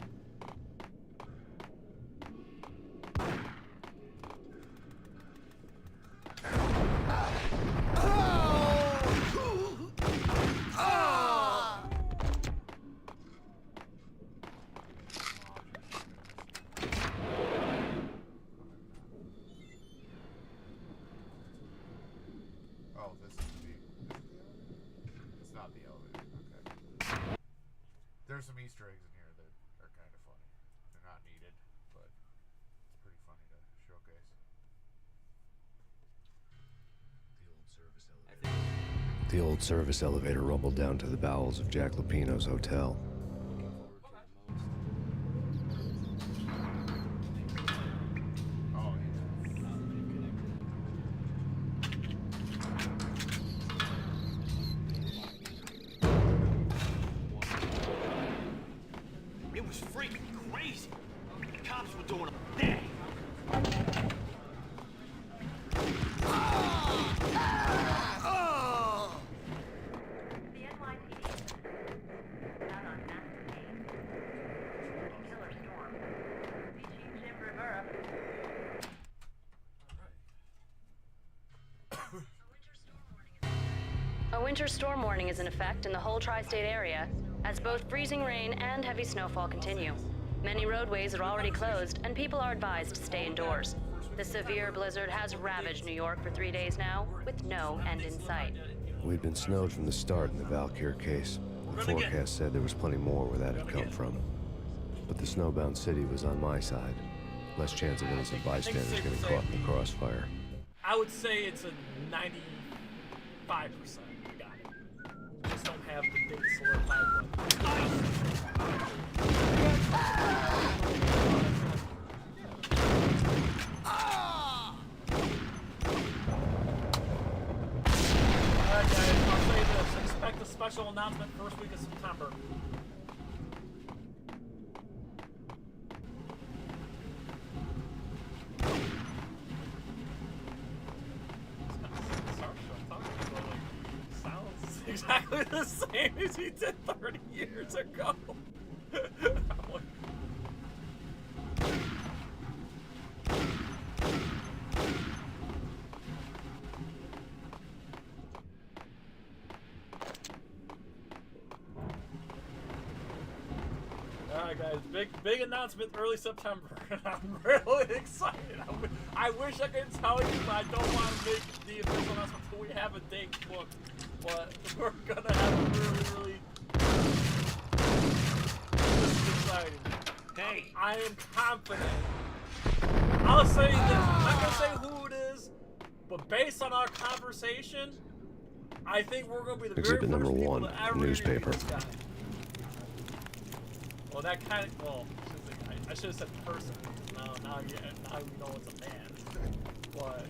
Oh, this is the it's not the elevator. Okay. There's some Easter eggs in here that are kind of funny. They're not needed, but it's pretty funny to showcase. The old service elevator rumbled down to the bowels of Jack Lupino's hotel. Oh, It was freaking crazy. The cops were doing a thing. The NYPD out on Matthew Payne. Killer storm. See Chief Jim Rivera. A winter storm warning is in effect in the whole tri-state area, as both freezing rain and heavy snowfall continue. Many roadways are already closed, and people are advised to stay indoors. The severe blizzard has ravaged New York for 3 days now, with no end in sight. We'd been snowed from the start in the Valkyr case. The forecast said there was plenty more where that had come from. But the snowbound city was on my side. Less chance of innocent bystanders getting caught in the crossfire. I would say it's a 95%. We got it. Just don't have the date solidified Alright guys, I'll say this. Expect a special announcement first week of September. Sounds exactly the same as he did 30 years ago. Alright guys, big announcement early September. I'm really excited. I wish I could tell you, but I don't want to make the official announcement until we have a date booked. But we're gonna have a really this is exciting. Hey, I am confident. I'll say this. I'm not gonna say who it is, but based on our conversation, I think we're gonna be the Exhibit very number first people one, to ever newspaper. interview this guy. Well, that kind of, well, I should have said person. Now you know it's a man. But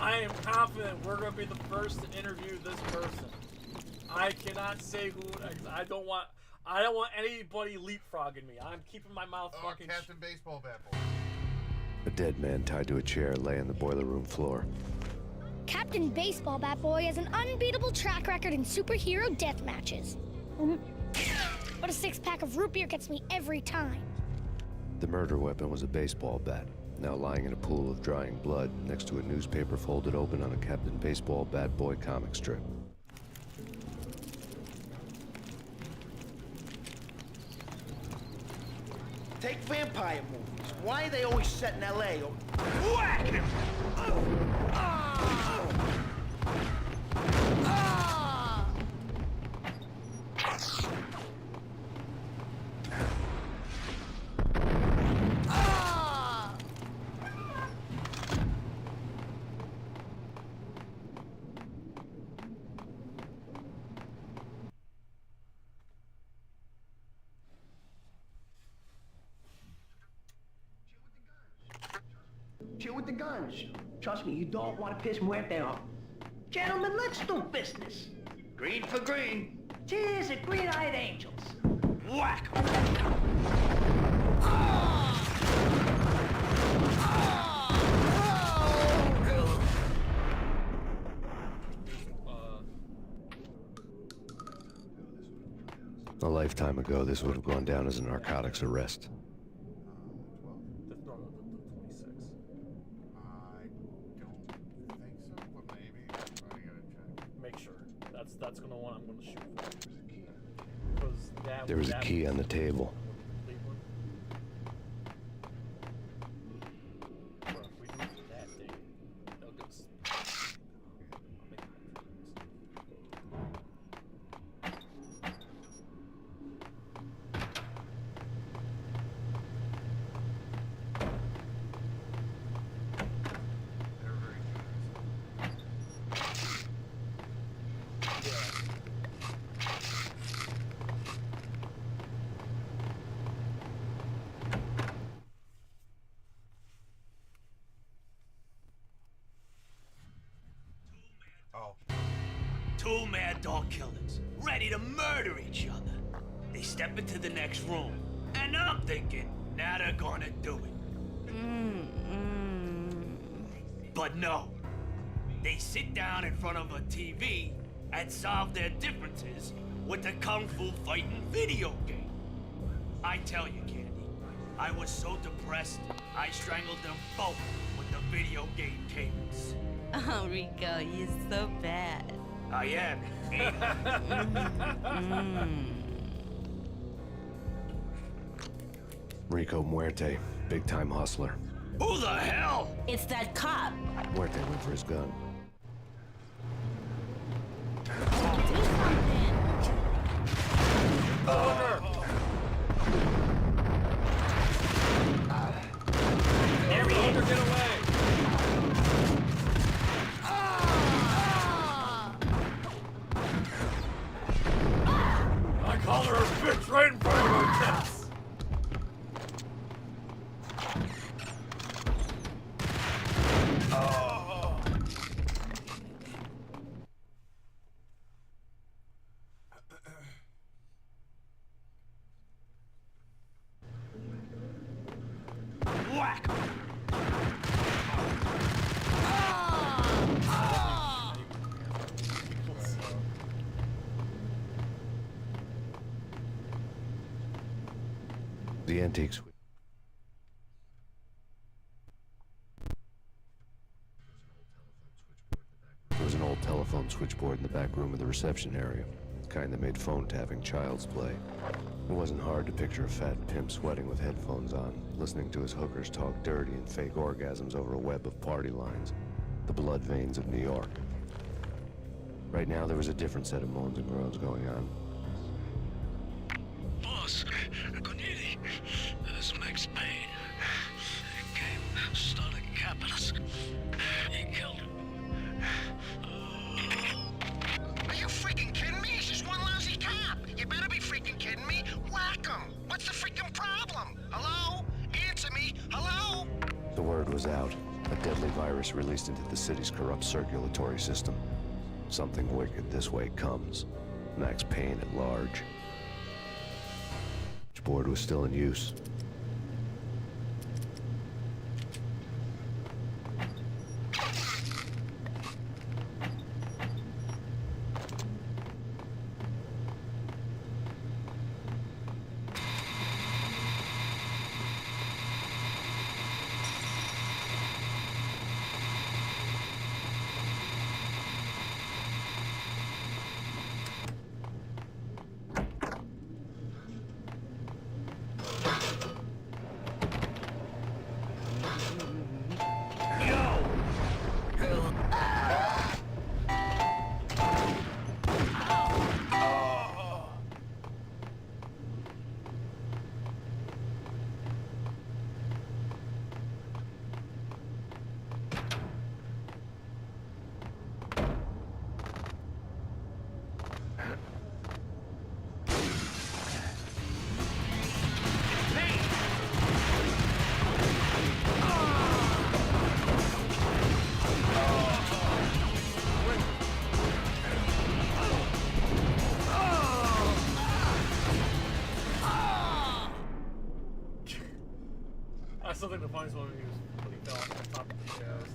I am confident we're going to be the first to interview this person. I cannot say who. I don't want anybody leapfrogging me. I'm keeping my mouth fucking. Captain Baseball Bat Boy. A dead man tied to a chair lay on the boiler room floor. Captain Baseball Bat Boy has an unbeatable track record in superhero death matches. But a six-pack of root beer gets me every time. The murder weapon was a baseball bat, now lying in a pool of drying blood next to a newspaper folded open on a Captain Baseball Bat Boy comic strip. Take vampire movies. Why are they always set in L.A.? Whack him! Chill with the guns. Trust me, you don't want to piss Muerte off. Gentlemen, let's do business. Green for green. Cheers at green-eyed angels. Whack! A lifetime ago, this would have gone down as a narcotics arrest. That's not the 26. I don't think so, but maybe. I gotta check. Make sure. That's gonna one I'm gonna shoot for. Because that There was a key on the table. Leave one. Bro, if we do that thing, they'll go. I'll make Two mad dog killers, ready to murder each other. They step into the next room, and I'm thinking, now they're gonna do it. But no. They sit down in front of a TV and solve their differences with a kung fu fighting video game. I tell you, Candy, I was so depressed, I strangled them both with the video game cables. Oh, Rico, you're so bad. I am. ain't I? Rico Muerte, big-time hustler. Who the hell? It's that cop. Muerte went for his gun. There he is. Get away. I call her a bitch right in front of her chest. Whack! The antiques. There was an old telephone switchboard in the back room of the reception area, the kind that made phone tapping child's play. It wasn't hard to picture a fat pimp sweating with headphones on, listening to his hookers talk dirty and fake orgasms over a web of party lines, the blood veins of New York. Right now, there was a different set of moans and groans going on. Boss, good evening. This is Max Payne. He came, started capping us. He killed him. Are you freaking kidding me? He's just one lousy cop. You better be freaking kidding me. Whack him. What's the freaking problem? Hello? Answer me. Hello? The word was out. A deadly virus released into the city's corrupt circulatory system. Something wicked this way comes. Max Payne at large. The switchboard was still in use. is when he fell off the top of the stairs.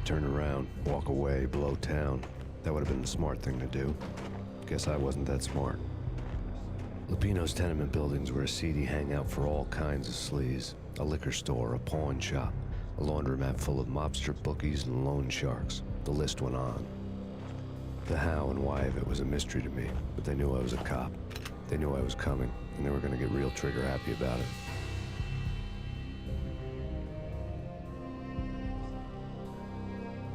Turn around, walk away, blow town. That would have been the smart thing to do. Guess I wasn't that smart. Lupino's tenement buildings were a seedy hangout for all kinds of sleaze. A liquor store, a pawn shop, a laundromat full of mobster bookies and loan sharks. The list went on. The how and why of it was a mystery to me, but they knew I was a cop. They knew I was coming, and they were gonna get real trigger happy about it.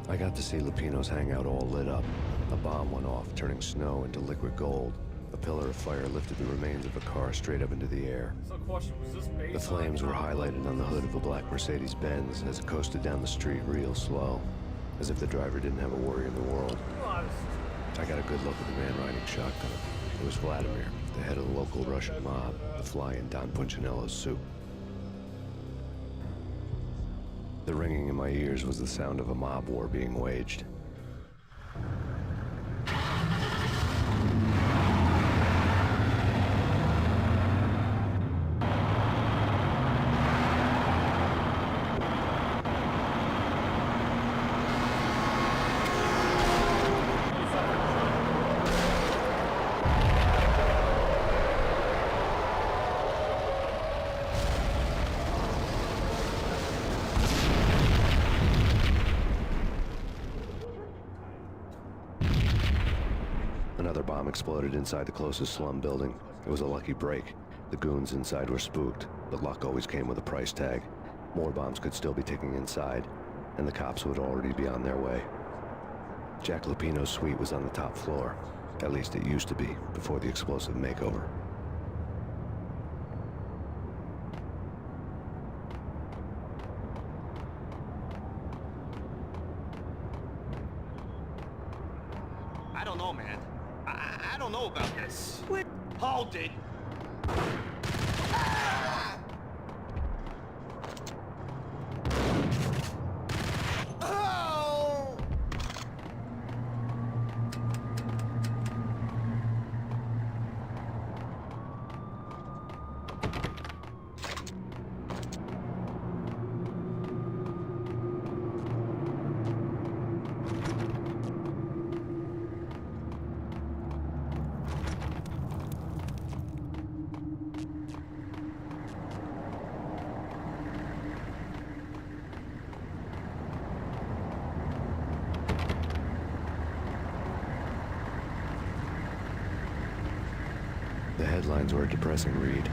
I got to see Lupino's hangout all lit up. A bomb went off, turning snow into liquid gold. A pillar of fire lifted the remains of a car straight up into the air. So question, was this based The flames on were highlighted on the hood of a black Mercedes-Benz as it coasted down the street real slow, as if the driver didn't have a worry in the world. I got a good look at the man riding shotgun. It was Vladimir, the head of the local Russian mob, the fly in Don Punchinello's soup. The ringing in my ears was the sound of a mob war being waged. Another bomb exploded inside the closest slum building. It was a lucky break. The goons inside were spooked, but luck always came with a price tag. More bombs could still be ticking inside, and the cops would already be on their way. Jack Lupino's suite was on the top floor. At least it used to be, before the explosive makeover. I don't know, man. I don't know about this. What? Hold it. The headlines were a depressing read.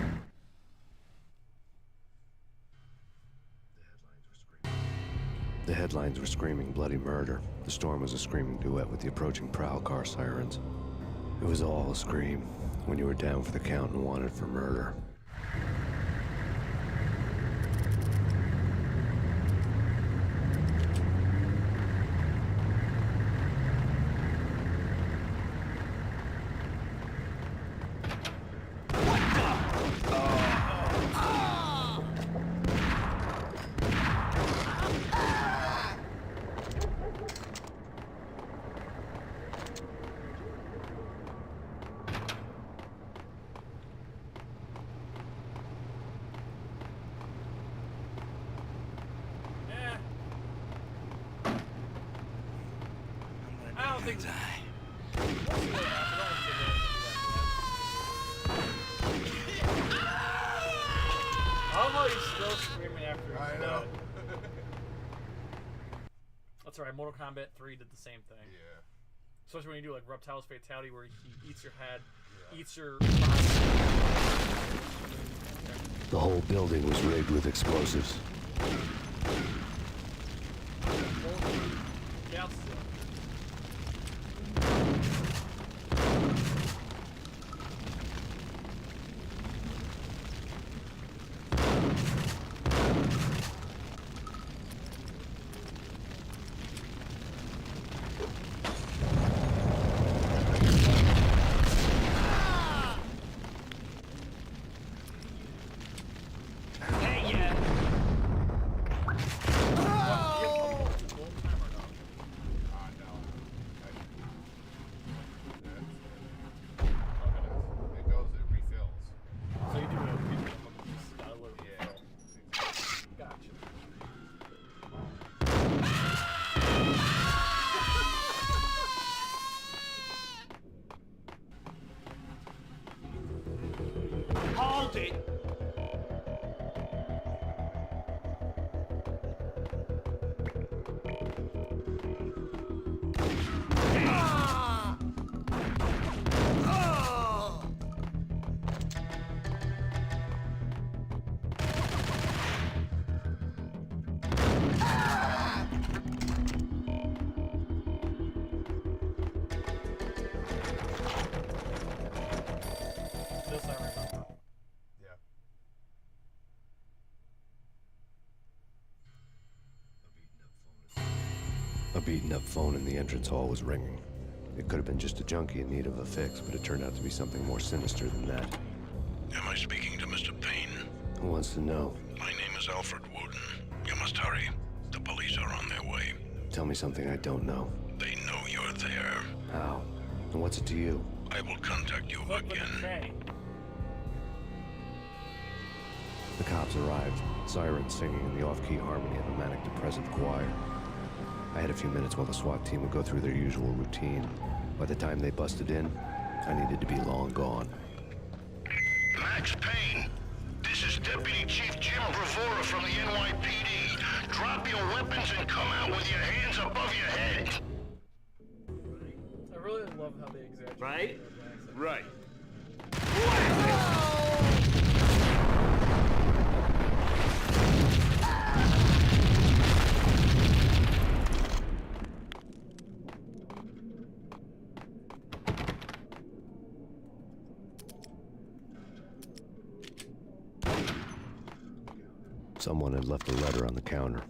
The headlines were screaming bloody murder. The storm was a screaming duet with the approaching prowl car sirens. It was all a scream when you were down for the count and wanted for murder. I don't think although he's still screaming after he's dead. That's alright, Mortal Kombat 3 did the same thing. Yeah. Especially when you do like Reptile's Fatality where he eats your head, eats your The whole building was rigged with explosives. Calcium. Hold it! This I remember. Yeah. A beaten up phone in the entrance hall was ringing. It could have been just a junkie in need of a fix, but it turned out to be something more sinister than that. Am I speaking to Mr. Payne? Who wants to know? My name is Alfred Wooden. You must hurry. The police are on their way. Tell me something I don't know. They know you're there. How? And what's it to you? I will contact you again. The cops arrived, sirens singing in the off-key harmony of a manic-depressive choir. I had a few minutes while the SWAT team would go through their usual routine. By the time they busted in, I needed to be long gone. Max Payne, this is Deputy Chief Jim Bravura from the NYPD. Drop your weapons and come out with your hands above your head. I really love how they exaggerate. Right? Right. Someone had left a letter on the counter.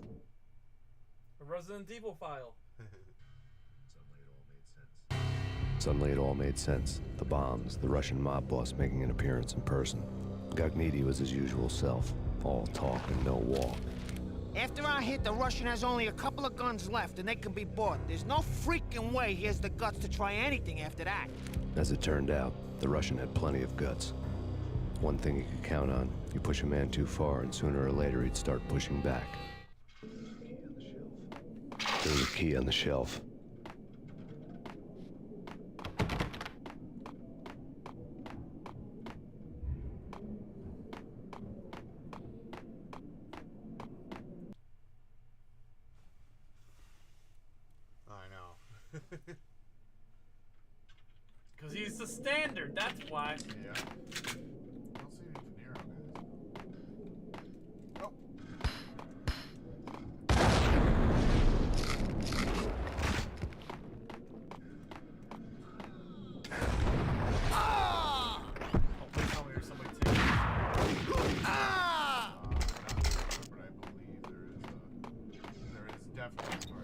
A Resident Evil file. Suddenly it all made sense. The bombs, the Russian mob boss making an appearance in person. Gagniti was his usual self. All talk and no walk. After our hit, the Russian has only a couple of guns left and they can be bought. There's no freaking way he has the guts to try anything after that. As it turned out, the Russian had plenty of guts. One thing you could count on, you push a man too far and sooner or later he'd start pushing back. There was a key on the shelf. I know. Because he's the standard, that's why. Yeah. I don't see any De Niro, guys. Oh. Please tell me there's somebody too. But I believe there is definitely more.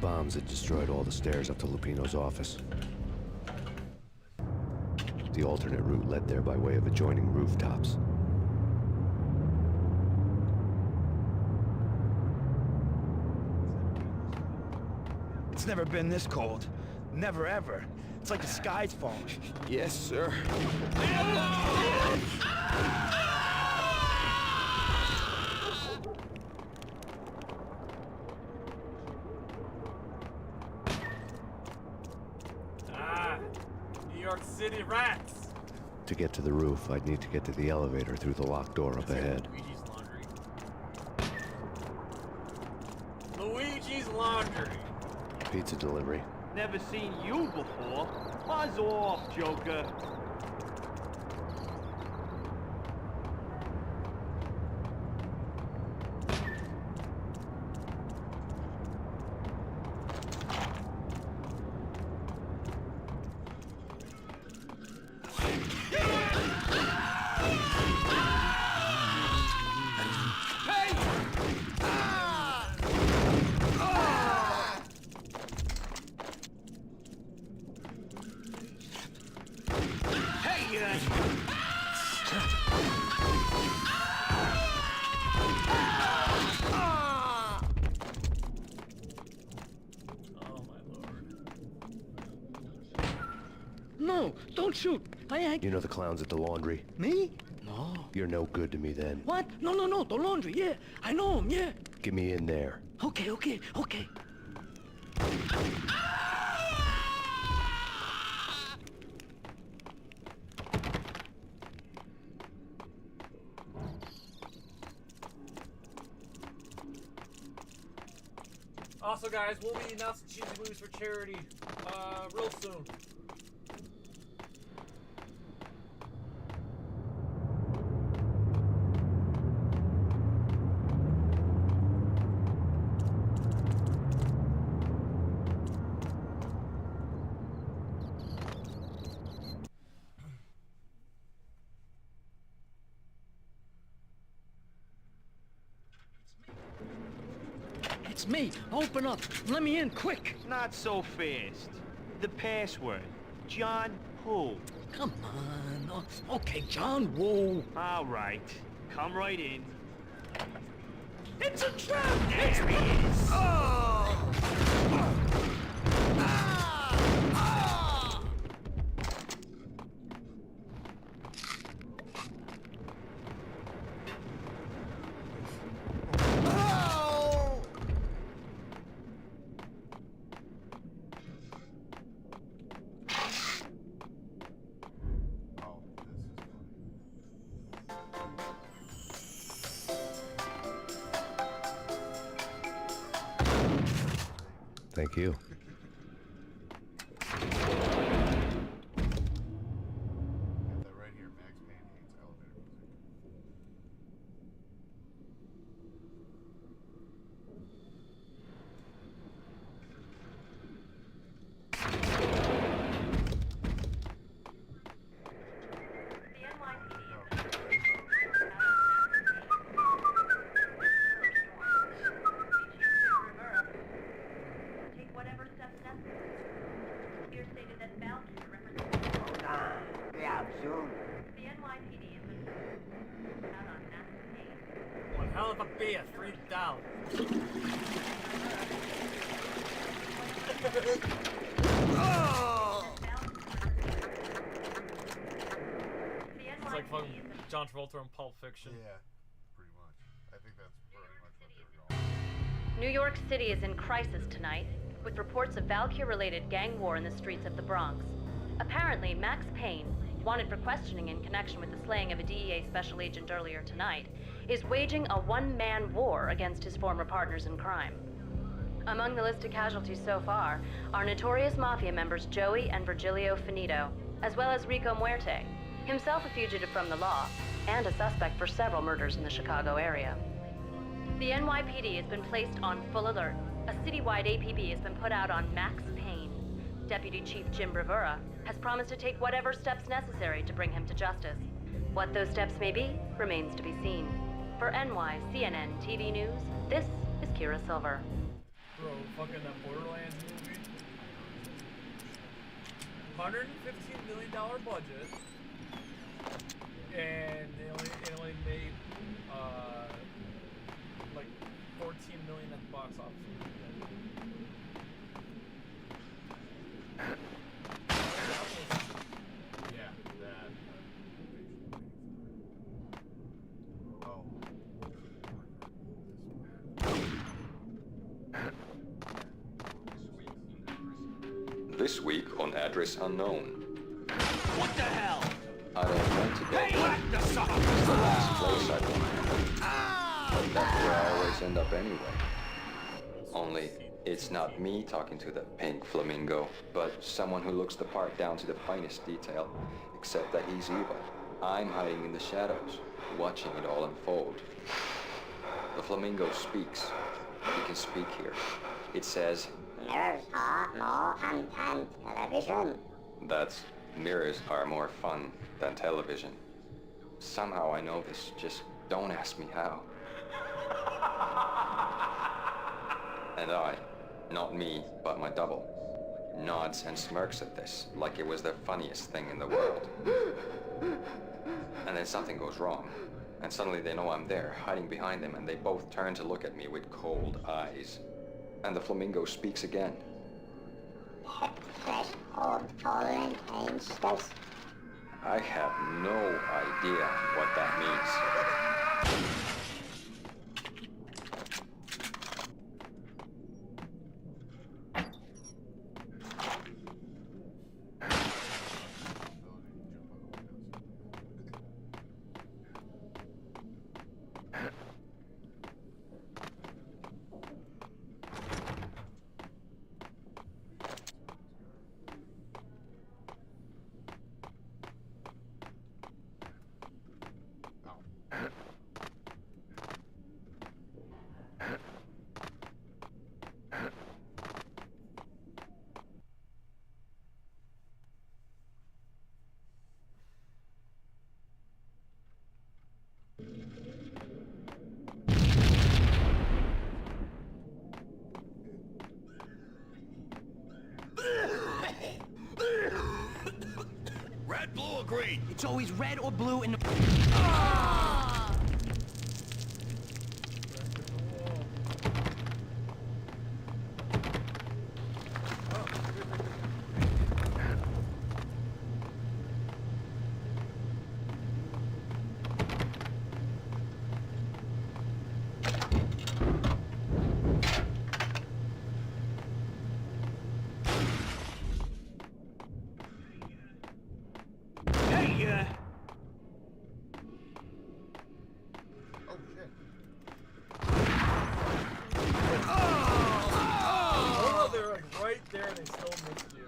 bombs had destroyed all the stairs up to Lupino's office. The alternate route led there by way of adjoining rooftops. It's never been this cold. Never ever. It's like the sky's falling. Yes, sir. New York City rats. To get to the roof, I'd need to get to the elevator through the locked door up ahead. Luigi's Laundry. Pizza delivery. Never seen you before. Buzz off, Joker. No, don't shoot. You know the clowns at the laundry? Me? No. You're no good to me then. What? No, the laundry, yeah. I know him, yeah. Get me in there. Okay. Also, guys, we'll be announcing Cheesy Movies for charity real soon. It's me. Open up. Let me in, quick. Not so fast. The password. John who? Come on. Oh, okay, John Woo. All right. Come right in. It's a trap! There he is! Thank you. One hell of a beer, $3. It's like fucking John Travolta in Pulp Fiction. Yeah, pretty much. I think that's pretty much what they were going. New York City is in crisis tonight, with reports of Valkyr-related gang war in the streets of the Bronx. Apparently, Max Payne, wanted for questioning in connection with the slaying of a DEA special agent earlier tonight, is waging a one-man war against his former partners in crime. Among the list of casualties so far are notorious mafia members Joey and Virgilio Finito, as well as Rico Muerte, himself a fugitive from the law, and a suspect for several murders in the Chicago area. The NYPD has been placed on full alert. A citywide APB has been put out on Max Payne. Deputy Chief Jim Bravura has promised to take whatever steps necessary to bring him to justice. What those steps may be remains to be seen. For NYCNN TV News, this is Kira Silver. Bro, fucking that Borderlands movie. $115 million budget, and it only made like 14 million at the box office. Yeah, that. Oh. This week on Address Unknown. What the hell? I don't want to go Hey, back. let the son of It's the last place I want. But that's where I always end up anyway. Only, it's not me talking to the pink flamingo, but someone who looks the part down to the finest detail, except that he's evil. I'm hiding in the shadows, watching it all unfold. The flamingo speaks. He can speak here. It says, Mirrors are more fun than television. that's mirrors are more fun than television. Somehow I know this, just don't ask me how. And I, not me, but my double, nods and smirks at this like it was the funniest thing in the world. And then something goes wrong, and suddenly they know I'm there, hiding behind them, and they both turn to look at me with cold eyes. And the flamingo speaks again. Threshold tolerant pain stress. I have no idea what that means. Red, blue, or green? It's always red or blue in the... Oh, they're like right there and they still missed you.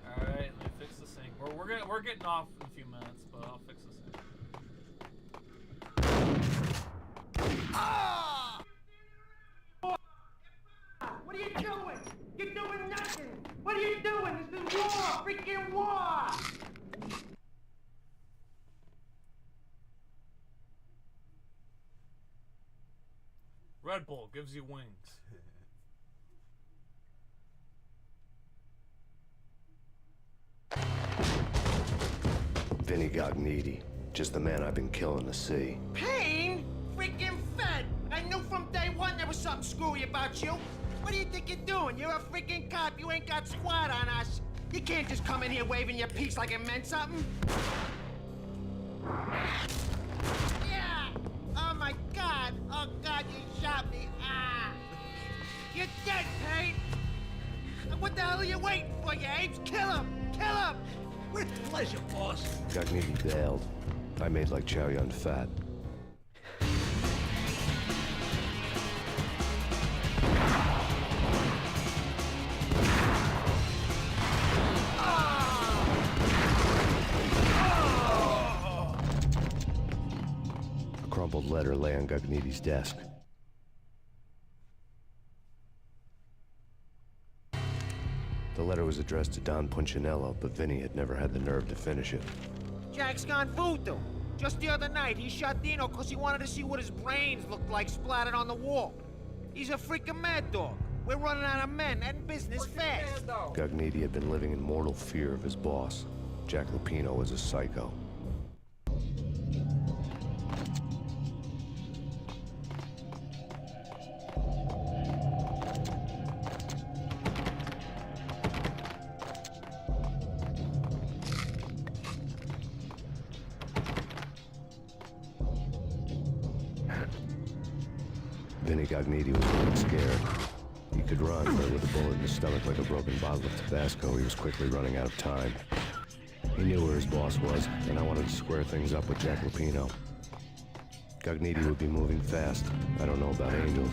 Alright, let me fix the sink. We're getting off in a few minutes, but I'll fix the sink. What are you doing? You're doing nothing. What are you doing? This is war, freaking war. Red Bull gives you wings. Vinny Gognitti, just the man I've been killing to see. Payne? Freaking fed. I knew from day one there was something screwy about you. What do you think you're doing? You're a freaking cop. You ain't got squat on us. You can't just come in here waving your piece like it meant something. Yeah. Oh my God. Oh God, you shot me. Ah. You're dead, Payne. What the hell are you waiting for, you apes? Kill him. Kill him. With pleasure, boss. Gognitti bailed. I made like Chow Yun Fat. A crumpled letter lay on Gognitti's desk. The letter was addressed to Don Punchinello, but Vinny had never had the nerve to finish it. Jack's gone voodoo. Just the other night, he shot Dino because he wanted to see what his brains looked like splattered on the wall. He's a freaking mad dog. We're running out of men and business fast. Gugnetti had been living in mortal fear of his boss. Jack Lupino was a psycho. Vinny Gugnetti was really scared. He could run, but with a bullet in his stomach like a broken bottle of Tabasco, he was quickly running out of time. He knew where his boss was, and I wanted to square things up with Jack Lupino. Gugnetti would be moving fast. I don't know about angels,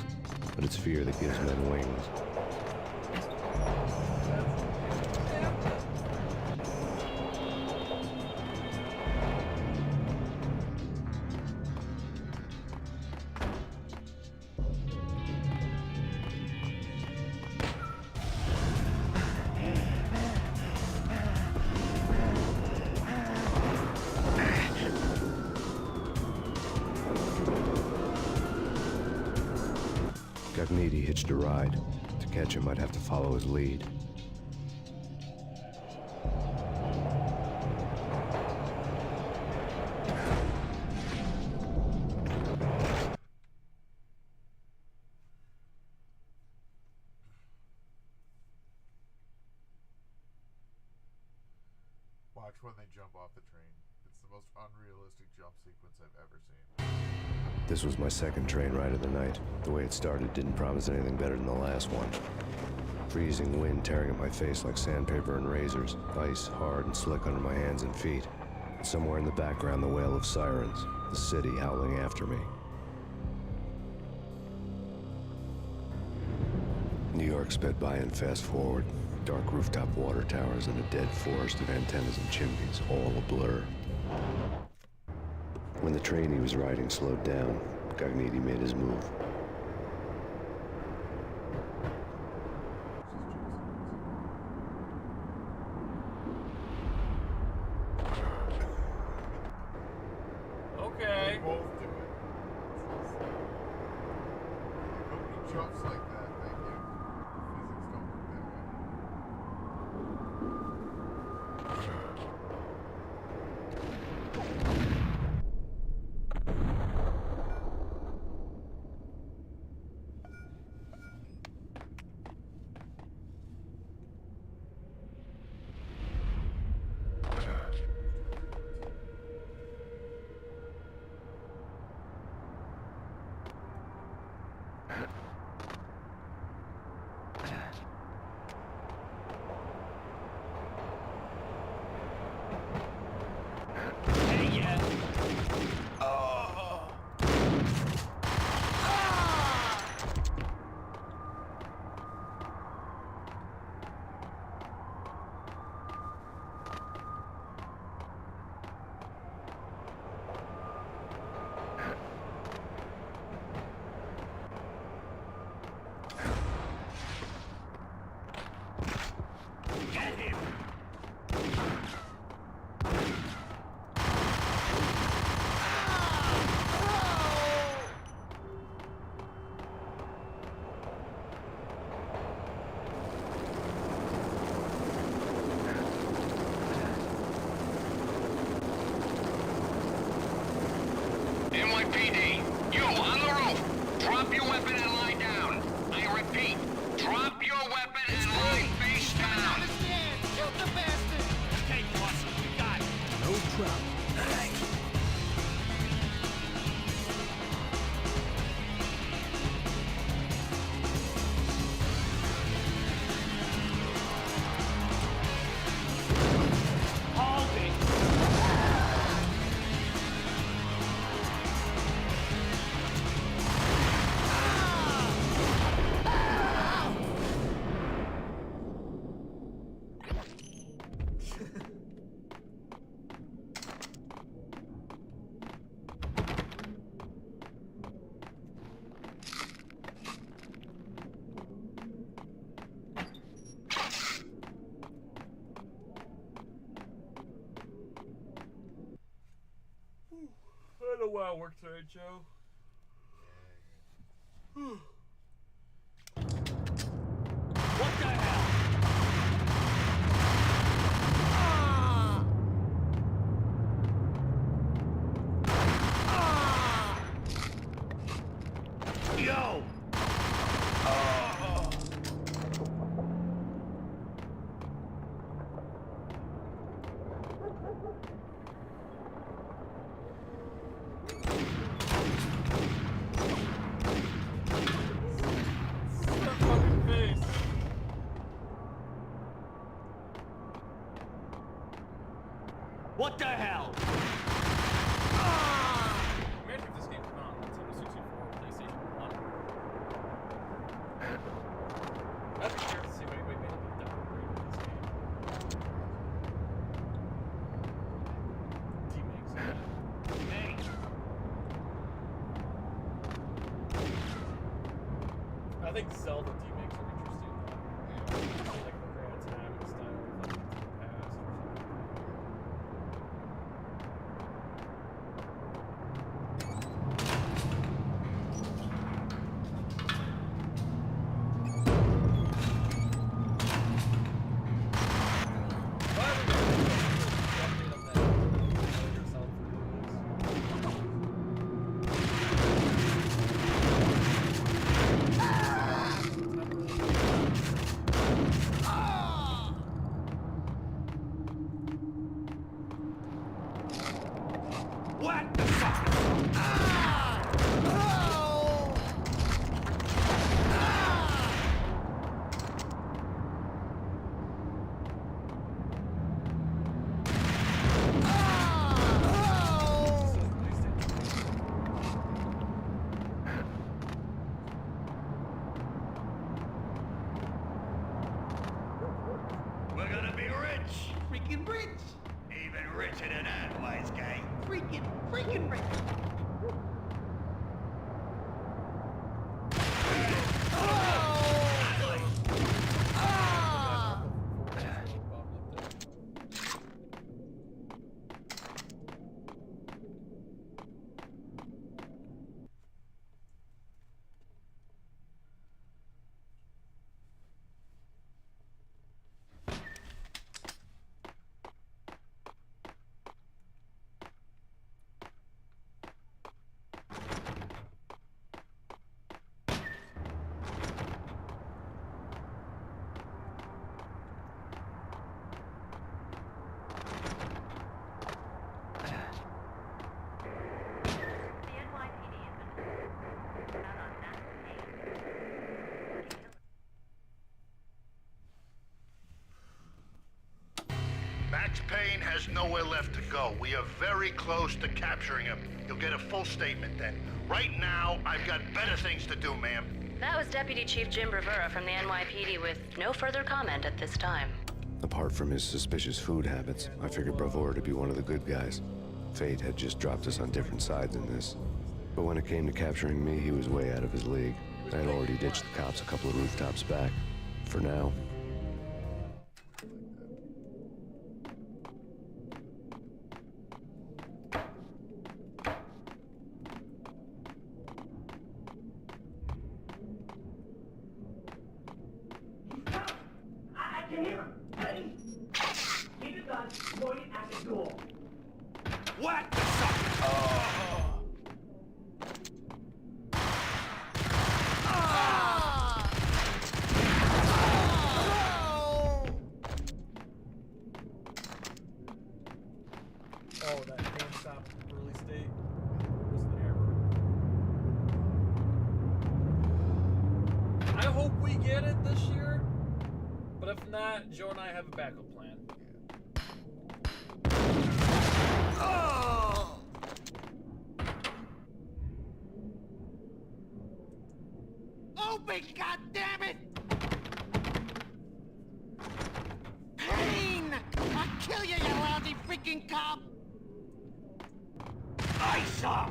but it's fear that gives men wings. Gugnetti hitched a ride. To catch him, I'd have to follow his lead. Watch when they jump off the train. It's the most unrealistic jump sequence I've ever seen. This was my second train ride of the night. The way it started didn't promise anything better than the last one. Freezing wind tearing at my face like sandpaper and razors, ice hard and slick under my hands and feet. Somewhere in the background, the wail of sirens, the city howling after me. New York sped by in fast forward. Dark rooftop water towers and a dead forest of antennas and chimneys, all a blur. When the train he was riding slowed down, Gugnetti made his move. Okay. Both do it. Nobody jumps like that, thank you. Physics don't work that way. lot of work today, Joe. What the hell? Yo! What the hell? Imagine if this game came out on Nintendo 64 or PlayStation 1. I'd be curious to see what anybody made a downgrade of this game. T-Makes. Hey! I think Zelda T-Makes are interesting though. Like Ocarina of Time and style of like the past or something. What the fuck? We're gonna be rich! Freaking rich! Even richer than that, wise guy. Freaking rich! Max Payne has nowhere left to go. We are very close to capturing him. You'll get a full statement then. Right now, I've got better things to do, ma'am. That was Deputy Chief Jim Rivera from the NYPD with no further comment at this time. Apart from his suspicious food habits, I figured Bravura to be one of the good guys. Fate had just dropped us on different sides in this. But when it came to capturing me, he was way out of his league. I had already ditched the cops a couple of rooftops back. For now. I can hear him. Ready? Keep it done. Point at the door. What the fuck? Oh, that GameStop early state was an error. I hope we get it this year, but if not, Joe and I have a backup plan. Open, goddammit! Payne! I'll kill you, you lousy freaking cop! I saw!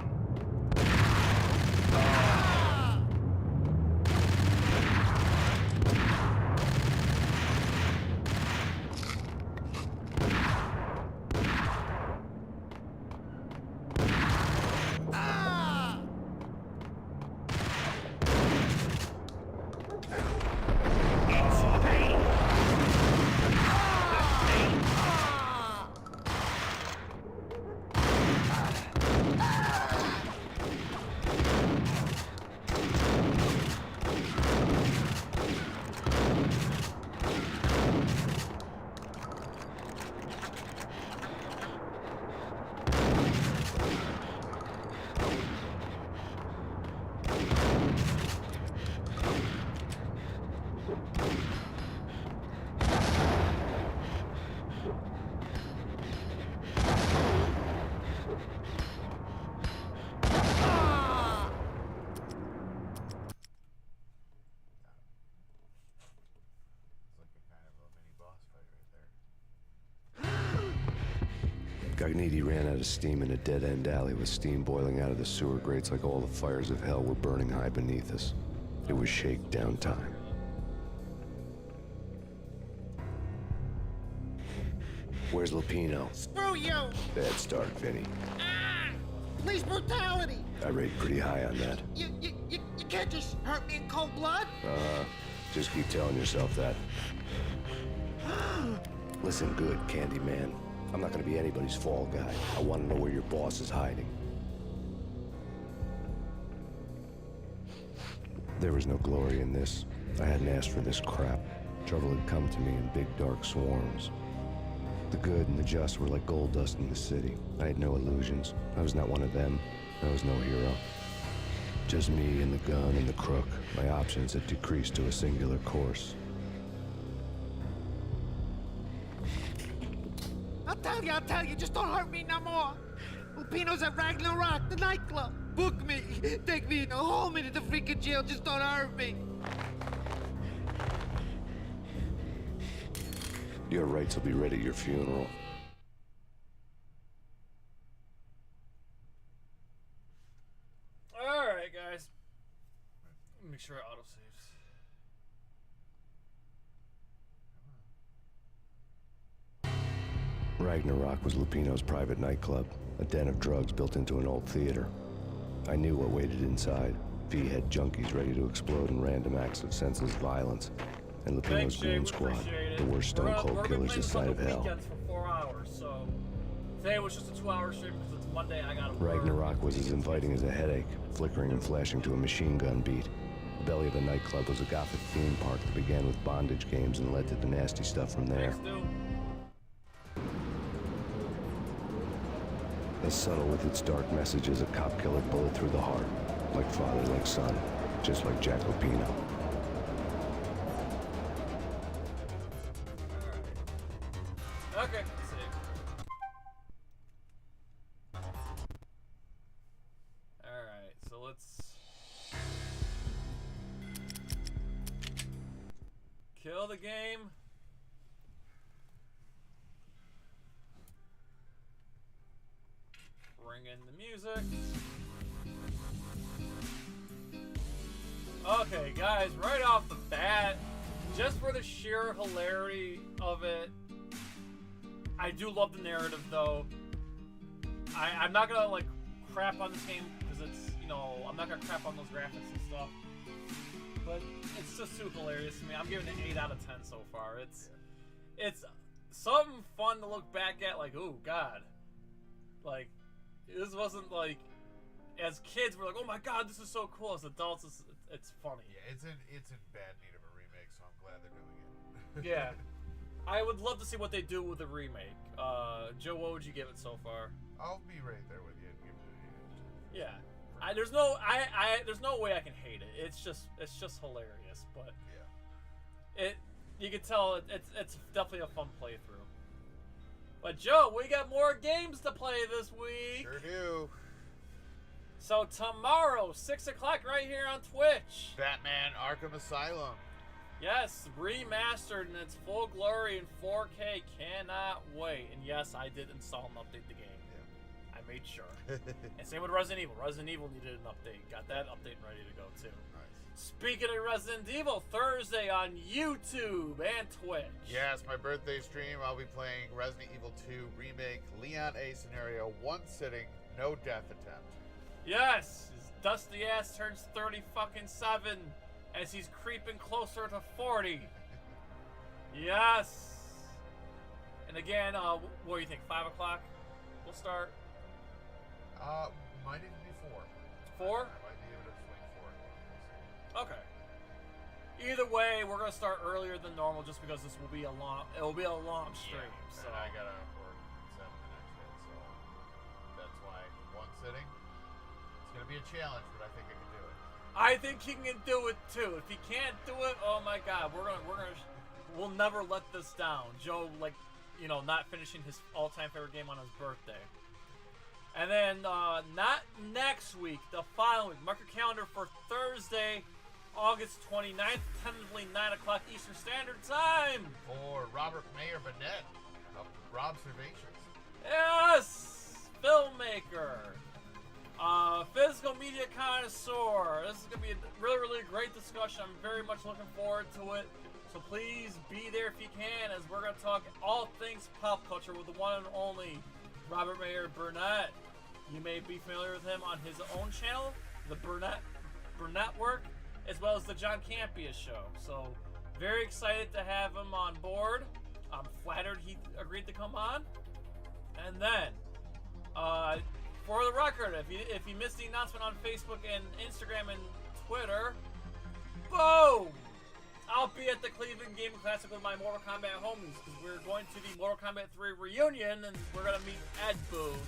Gagniti ran out of steam in a dead-end alley with steam boiling out of the sewer grates like all the fires of hell were burning high beneath us. It was shakedown time. Where's Lupino? Screw you! Bad start, Vinny. Police brutality! I rate pretty high on that. You can't just hurt me in cold blood? Just keep telling yourself that. Listen good, Candyman. I'm not gonna be anybody's fall guy. I want to know where your boss is hiding. There was no glory in this. I hadn't asked for this crap. Trouble had come to me in big dark swarms. The good and the just were like gold dust in the city. I had no illusions. I was not one of them. I was no hero. Just me and the gun and the crook. My options had decreased to a singular course. I'll tell you, just don't hurt me no more. Lupino's at Ragnarok, the nightclub. Book me, take me in a home into the freaking jail, just don't hurt me. Your rights will be ready at your funeral. Alright, guys. Make sure it autosaves. Ragnarok was Lupino's private nightclub, a den of drugs built into an old theater. I knew what waited inside. V-head junkies ready to explode in random acts of senseless violence. And Lupino's Goon Squad, the worst stone-cold killers this side of hell. For 4 hours, so today was just a 2-hour stream because it's Monday. I gotta work. Ragnarok was as inviting as a headache, flickering and flashing to a machine gun beat. The belly of the nightclub was a gothic theme park that began with bondage games and led to the nasty stuff from there. As subtle with its dark message as a cop-killer bullet through the heart. Like father, like son. Just like Jack Lupino. Okay, let's see. Alright, so let's kill the game. Bring in the music. Okay, guys, right off the bat, just for the sheer hilarity of it, I do love the narrative, though. I'm not gonna, like, crap on this game, because it's, you know, I'm not gonna crap on those graphics and stuff. But it's just too hilarious to me. I'm giving it an 8 out of 10 so far. It's something fun to look back at, like, oh, God. Like, this wasn't, like, as kids, we're like, oh my God, this is so cool. As adults, it's funny. Yeah, it's in bad need of a remake, so I'm glad they're doing it. Yeah. I would love to see what they do with the remake. Joe, what would you give it so far? I'll be right there with you and give it Yeah. There's no way I can hate it. It's just hilarious, but yeah. You can tell it's definitely a fun playthrough. But Joe, we got more games to play this week. Sure do. So tomorrow, 6 o'clock right here on Twitch. Batman Arkham Asylum. Yes, remastered in its full glory in 4K. Cannot wait. And yes, I did install and update the game. Yeah. I made sure. And same with Resident Evil. Resident Evil needed an update. Got that update ready to go too. Nice. Speaking of Resident Evil, Thursday on YouTube and Twitch. Yes, my birthday stream. I'll be playing Resident Evil 2 Remake Leon A scenario, one sitting, no death attempt. Yes, his dusty ass turns 37 as he's creeping closer to 40. Yes. And again, what do you think? 5 o'clock? We'll start. Might even be 4. 4? I might be able to swing 4. Okay. Either way, we're gonna start earlier than normal, just because this will be a long. It will be a long stream. Yeah, so and I gotta work 7 the next day, so that's why one sitting. It's gonna be a challenge, but I think I can do it. I think he can do it too. If he can't do it, oh my God, we'll never let this down. Joe, like, you know, not finishing his all-time favorite game on his birthday. And then, not next week, the following week. Mark your calendar for Thursday, August 29th, tentatively 9 o'clock Eastern Standard Time. For Robert Mayer Burnett of Robservations. Yes! Maker, Physical Media Connoisseur. This is going to be a really great discussion. I'm very much looking forward to it. So please be there if you can, as we're going to talk all things pop culture with the one and only Robert Mayer Burnett. You may be familiar with him on his own channel, the Burnett Work, as well as the John Campia Show. So very excited to have him on board. I'm flattered he agreed to come on. And then, for the record, if you missed the announcement on Facebook and Instagram and Twitter, boom! I'll be at the Cleveland Gaming Classic with my Mortal Kombat homies, because we're going to the Mortal Kombat 3 reunion, and we're going to meet Ed Boon,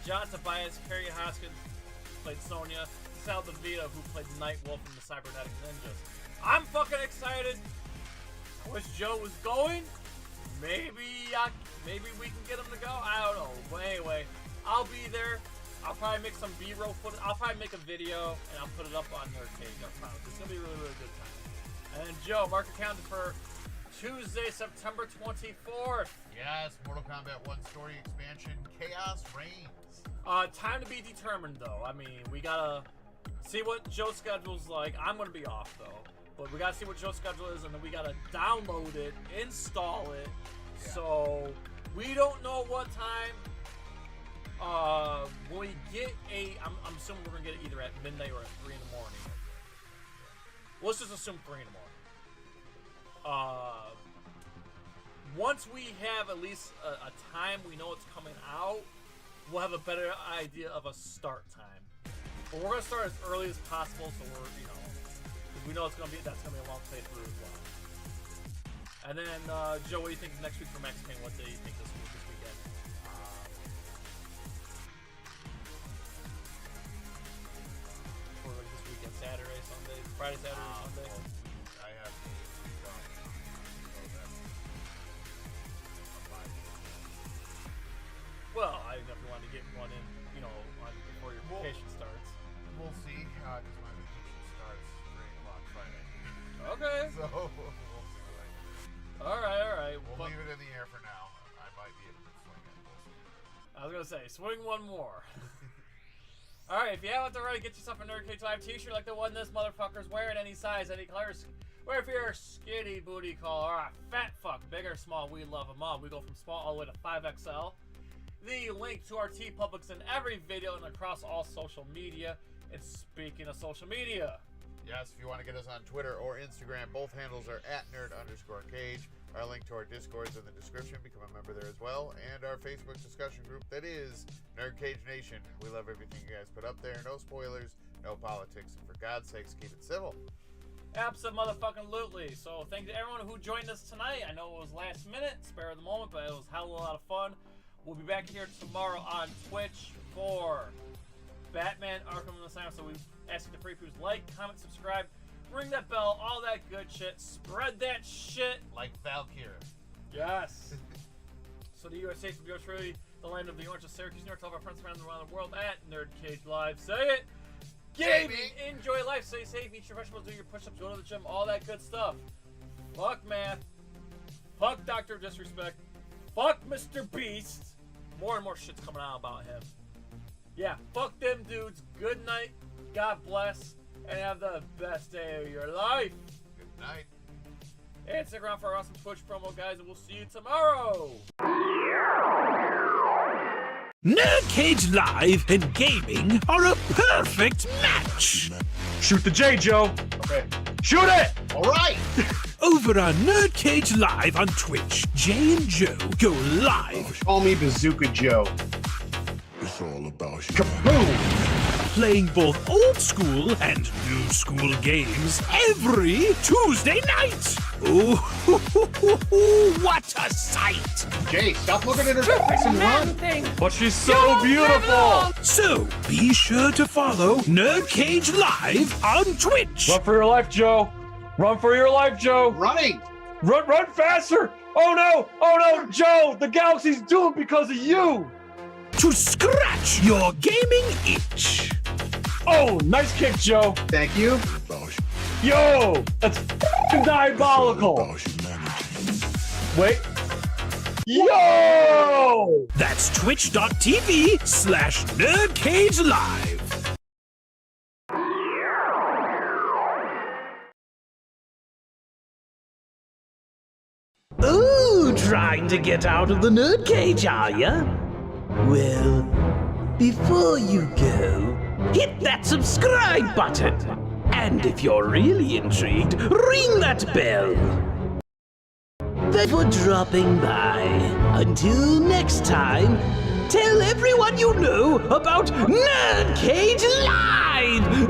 John Tobias, Carrie Hoskins, who played Sonya, Sal DeVito, who played Nightwolf in the Cybernetic Ninjas. I'm fucking excited. I wish Joe was going. Maybe we can get him to go. I don't know. But anyway, I'll be there. I'll probably make some B-roll footage. I'll probably make a video, and I'll put it up on NerdCage. I promise. It's going to be a really good time. And then, Joe, mark your calendar for Tuesday, September 24th. Yes, Mortal Kombat 1 story expansion, Chaos Reigns. Time to be determined, though. I mean, we gotta see what Joe's schedule's like. I'm gonna be off, though. But we gotta see what Joe's schedule is, and then we gotta download it, install it. Yeah. So, we don't know what time. When we get I'm assuming we're gonna get it either at midnight or at 3 in the morning. Let's just assume 3 in the morning. Once we have at least a time we know it's coming out, we'll have a better idea of a start time. But we're gonna start as early as possible, so we're, because we know that's gonna be a long playthrough as well. And then, Joe, what do you think next week for Max Payne? What do you think this weekend? For this weekend, Saturday, Sunday, Friday, Saturday, Sunday. I have Well, I definitely want to get one in, before your vacation starts. We'll see, because my vacation starts 3 o'clock Friday. Okay. So, we'll see what I do. All right. We'll leave it in the air for now. I might be able to swing it. We'll see. I was going to say, swing one more. All right, if you haven't already, get yourself a NerdCage Live t-shirt like the one this motherfucker's wearing, any size, any color. Or if you're a skinny booty call or a fat fuck, big or small, we love them all. We go from small all the way to 5XL. The link to our TeePublic's in every video and across all social media. And speaking of social media, yes, if you want to get us on Twitter or Instagram, both handles are @nerd_cage. Our link to our Discord is in the description. Become a member there as well. And our Facebook discussion group that is NerdCage Nation. We love everything you guys put up there. No spoilers, no politics, and for God's sakes, keep it civil. Abso-motherfucking-lutely. So thank you to everyone who joined us tonight. I know it was last minute, spare of the moment, but it was a hell of a lot of fun. We'll be back here tomorrow on Twitch for Batman Arkham Asylum. So we ask you to free previews, like, comment, subscribe, ring that bell, all that good shit. Spread that shit. Like Valkyrie. Yes. So the USA is yours truly, the land of the Orange of Syracuse, New York, to all of our friends around the world at NerdCage Live. Say it. Gaming. Enjoy life. Stay safe. Eat your vegetables. Do your push-ups. Go to the gym. All that good stuff. Fuck math. Fuck Dr. Disrespect. Fuck Mr. Beast. More and more shit's coming out about him. Yeah, fuck them dudes. Good night. God bless. And have the best day of your life. Good night. And stick around for our awesome Twitch promo, guys, and we'll see you tomorrow. NerdCage Live and gaming are a perfect match. Shoot the J, Joe. Okay. Shoot it! All right. Over on NerdCage Live on Twitch, Jay and Joe go live. Call me Bazooka Joe. It's all about you. Kaboom! Playing both old school and new school games every Tuesday night. Ooh, what a sight! Jay, stop looking at her face and run. But she's so beautiful. So be sure to follow NerdCage Live on Twitch. Run for your life, Joe. Run for your life, Joe. Running. Run faster. Oh no, Joe. The galaxy's doomed because of you. To scratch your gaming itch. Oh, nice kick, Joe. Thank you. Yo, that's diabolical. Wait. Yo! That's twitch.tv/NerdCageLive. Ooh, trying to get out of the NerdCage, are ya? Well, before you go, hit that subscribe button. And if you're really intrigued, ring that bell. Thanks for dropping by. Until next time, tell everyone you know about NerdCage Live!